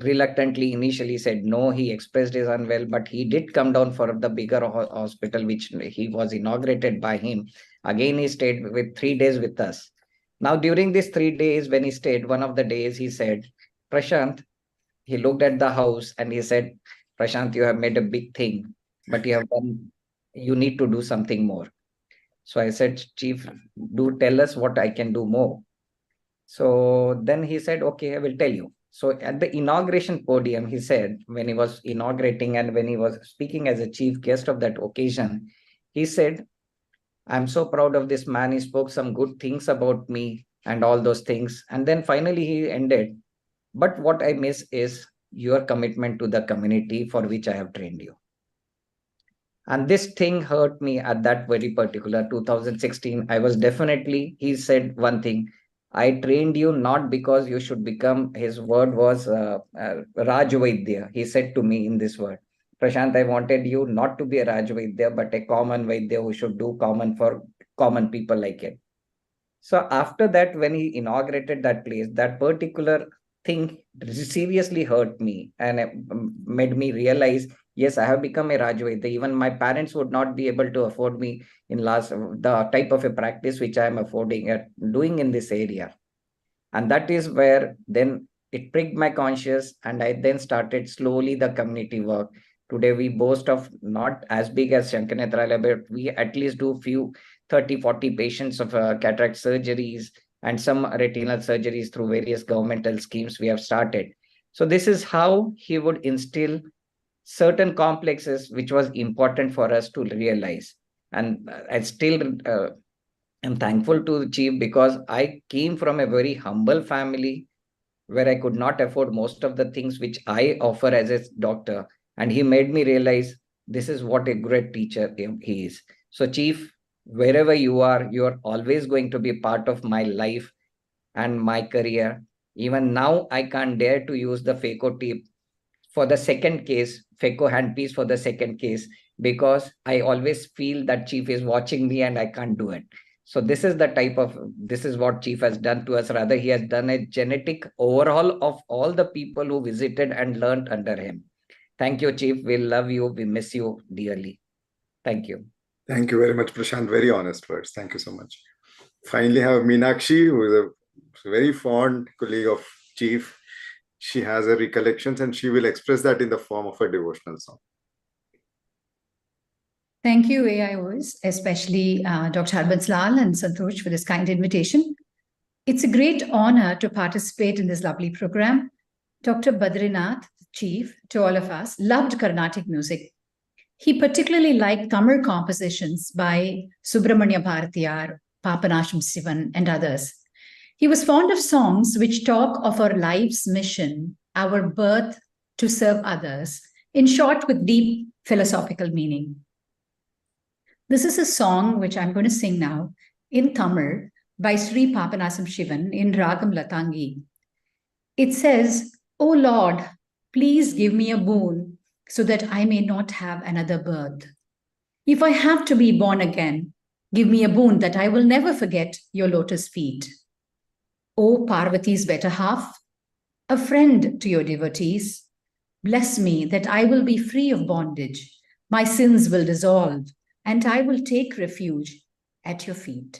reluctantly initially said no. He expressed his unwell, but he did come down for the bigger hospital which he was inaugurated by him. Again he stayed with 3 days with us. Now during these 3 days when he stayed, one of the days he said, Prashant, he looked at the house and he said, Prashant, you have made a big thing, but you need to do something more. So I said, Chief, do tell us what I can do more. So then he said, okay, I will tell you. So at the inauguration podium, he said, when he was inaugurating and when he was speaking as a chief guest of that occasion, he said, I'm so proud of this man. He spoke some good things about me and all those things. And then finally he ended. But what I miss is your commitment to the community for which I have trained you. And this thing hurt me at that very particular 2016. I was definitely, he said one thing, I trained you not because you should become, his word was Rajvaidya. He said to me in this word, Prashant, I wanted you not to be a Rajvaidya, but a common Vaidya who should do common for common people like it. So after that, when he inaugurated that place, that particular thing seriously hurt me and it made me realize, yes, I have become a Rajvaidya. Even my parents would not be able to afford me in the type of a practice which I am doing in this area. And that is where then it pricked my conscience and I then started slowly the community work. Today we boast of not as big as Shankar Nethralaya, but we at least do few 30, 40 patients of cataract surgeries and some retinal surgeries through various governmental schemes we have started. So this is how he would instill certain complexes which was important for us to realize. And I still am thankful to the Chief because I came from a very humble family where I could not afford most of the things which I offer as a doctor. And he made me realize this is what a great teacher he is. So Chief, wherever you are always going to be part of my life and my career. Even now, I can't dare to use the phaco tip for the second case, phaco handpiece for the second case, because I always feel that Chief is watching me and I can't do it. So this is what Chief has done to us. Rather, he has done a genetic overhaul of all the people who visited and learned under him. Thank you, Chief. We love you. We miss you dearly. Thank you. Thank you very much, Prashant. Very honest words. Thank you so much. Finally, have Meenakshi, who is a very fond colleague of Chief. She has her recollections and she will express that in the form of a devotional song. Thank you, AIOS, especially Dr. Harbans Lal and Santosh for this kind invitation. It's a great honor to participate in this lovely program. Dr. Badrinath, Chief, to all of us, loved Carnatic music. He particularly liked Tamil compositions by Subramanya Bharatiyar, Papanasham Sivan, and others. He was fond of songs which talk of our life's mission, our birth to serve others, in short, with deep philosophical meaning. This is a song which I'm going to sing now in Tamil by Sri Papanasam Shivan in Ragam Latangi. It says, "O Lord, please give me a boon so that I may not have another birth. If I have to be born again, give me a boon that I will never forget your lotus feet. O Parvati's better half, a friend to your devotees, bless me that I will be free of bondage, my sins will dissolve, and I will take refuge at your feet."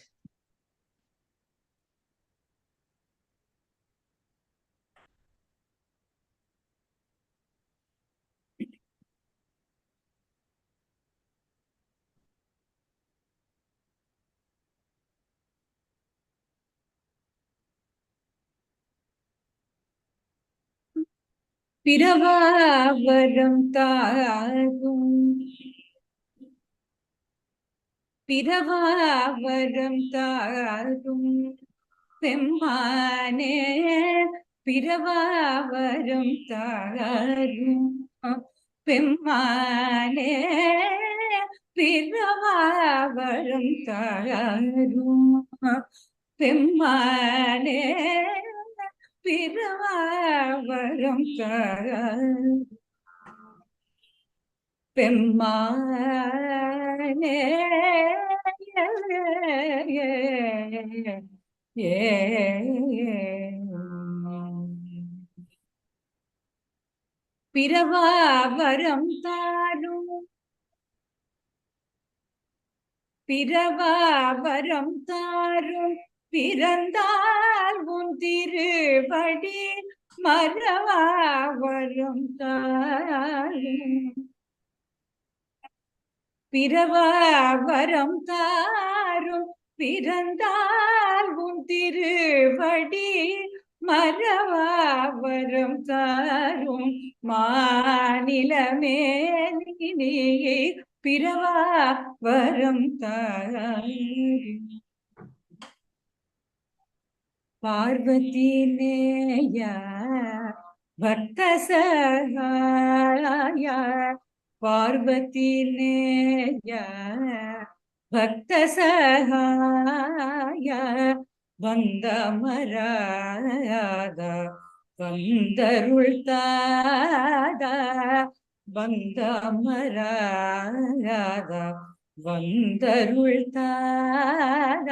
பிறவாவரம் தாரும் பிறவாவரம் தாரும் பெம்மானே பிறவாவரம் தாரும் பெம்மானே பிறவாவரம் தாரும் பெம்மானே பிறவாவரம் தாரும் பெம்மானே பிறவாவரம் தாரும் பிறவாவரம் தாரும் பிறந்தால் உன் திருவடி மறவாவரம் தாரும் பிறவாவரம் தாரும் பிறந்தால் உன் திருவடி மறவாவரம் தாரும் மாநிலமே நீ பிறவாவரம் தாரும் பார்வதி நேய பக்த சகாய பார்வதி நேய பக்த சகாய வந்தமராத வந்தருள் தாத வந்தமராத வந்தருள் தாத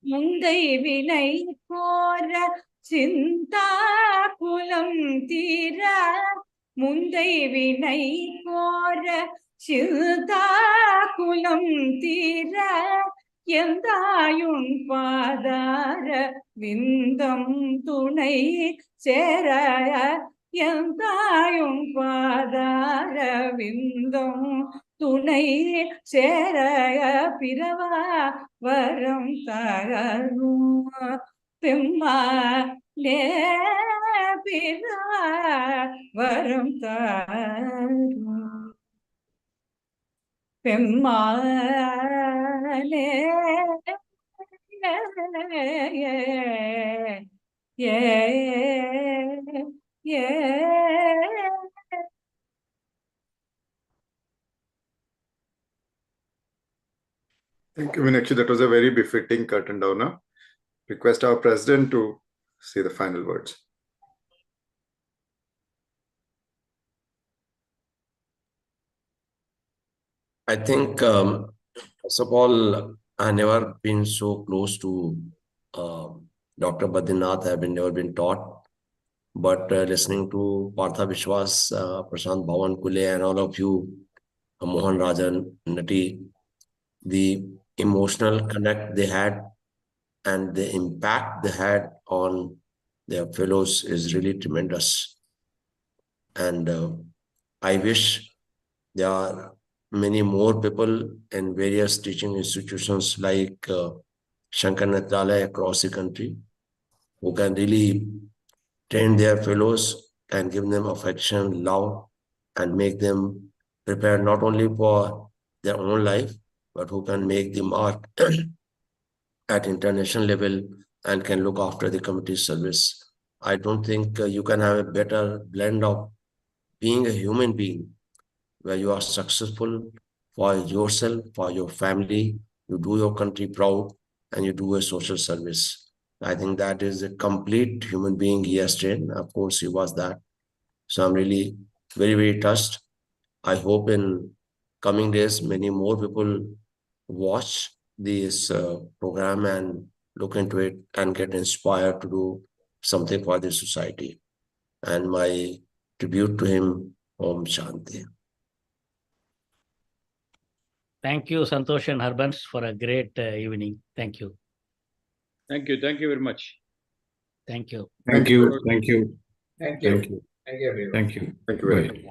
முந்தை வினை கோர சிந்தா குலம் தீர முந்தை வினை கோர சிந்தா குலம் தீர எந்தாயுன் பாதார விந்தம் துணை சேர எந்தாயும் பாதார விந்தம் துணை சேர பிறவா வரம் தரும் பெம்மா லே பிறவா வரம் தரும் பெம்மானே Thank you, Meenakshi. That was a very befitting curtain downer. Request our president to say the final words. I think, first of all, I never been so close to Dr. Badrinath. I've never been taught. But listening to Partha Vishwas, Prashant Bhawan Kule, and all of you, Mohan Rajan, Nati, the emotional connect they had and the impact they had on their fellows is really tremendous. And I wish there are many more people in various teaching institutions like Shankar Nethralaya across the country, who can really train their fellows and give them affection, love, and make them prepare not only for their own life, but who can make the mark at international level and can look after the community service. I don't think you can have a better blend of being a human being where you are successful for yourself, for your family, you do your country proud, and you do a social service. I think that is a complete human being he has trained. Of course, he was that. So I'm really very, very touched. I hope in coming days, many more people watch this program and look into it and get inspired to do something for the society. And my tribute to him, Om Shanti. Thank you, Santosh and Harbans, for a great evening. Thank you. Thank you. Thank you very much. Thank you. Thank you. Thank you. Thank you. Thank you. Thank you, everyone. Thank you. Thank you very Bye. much.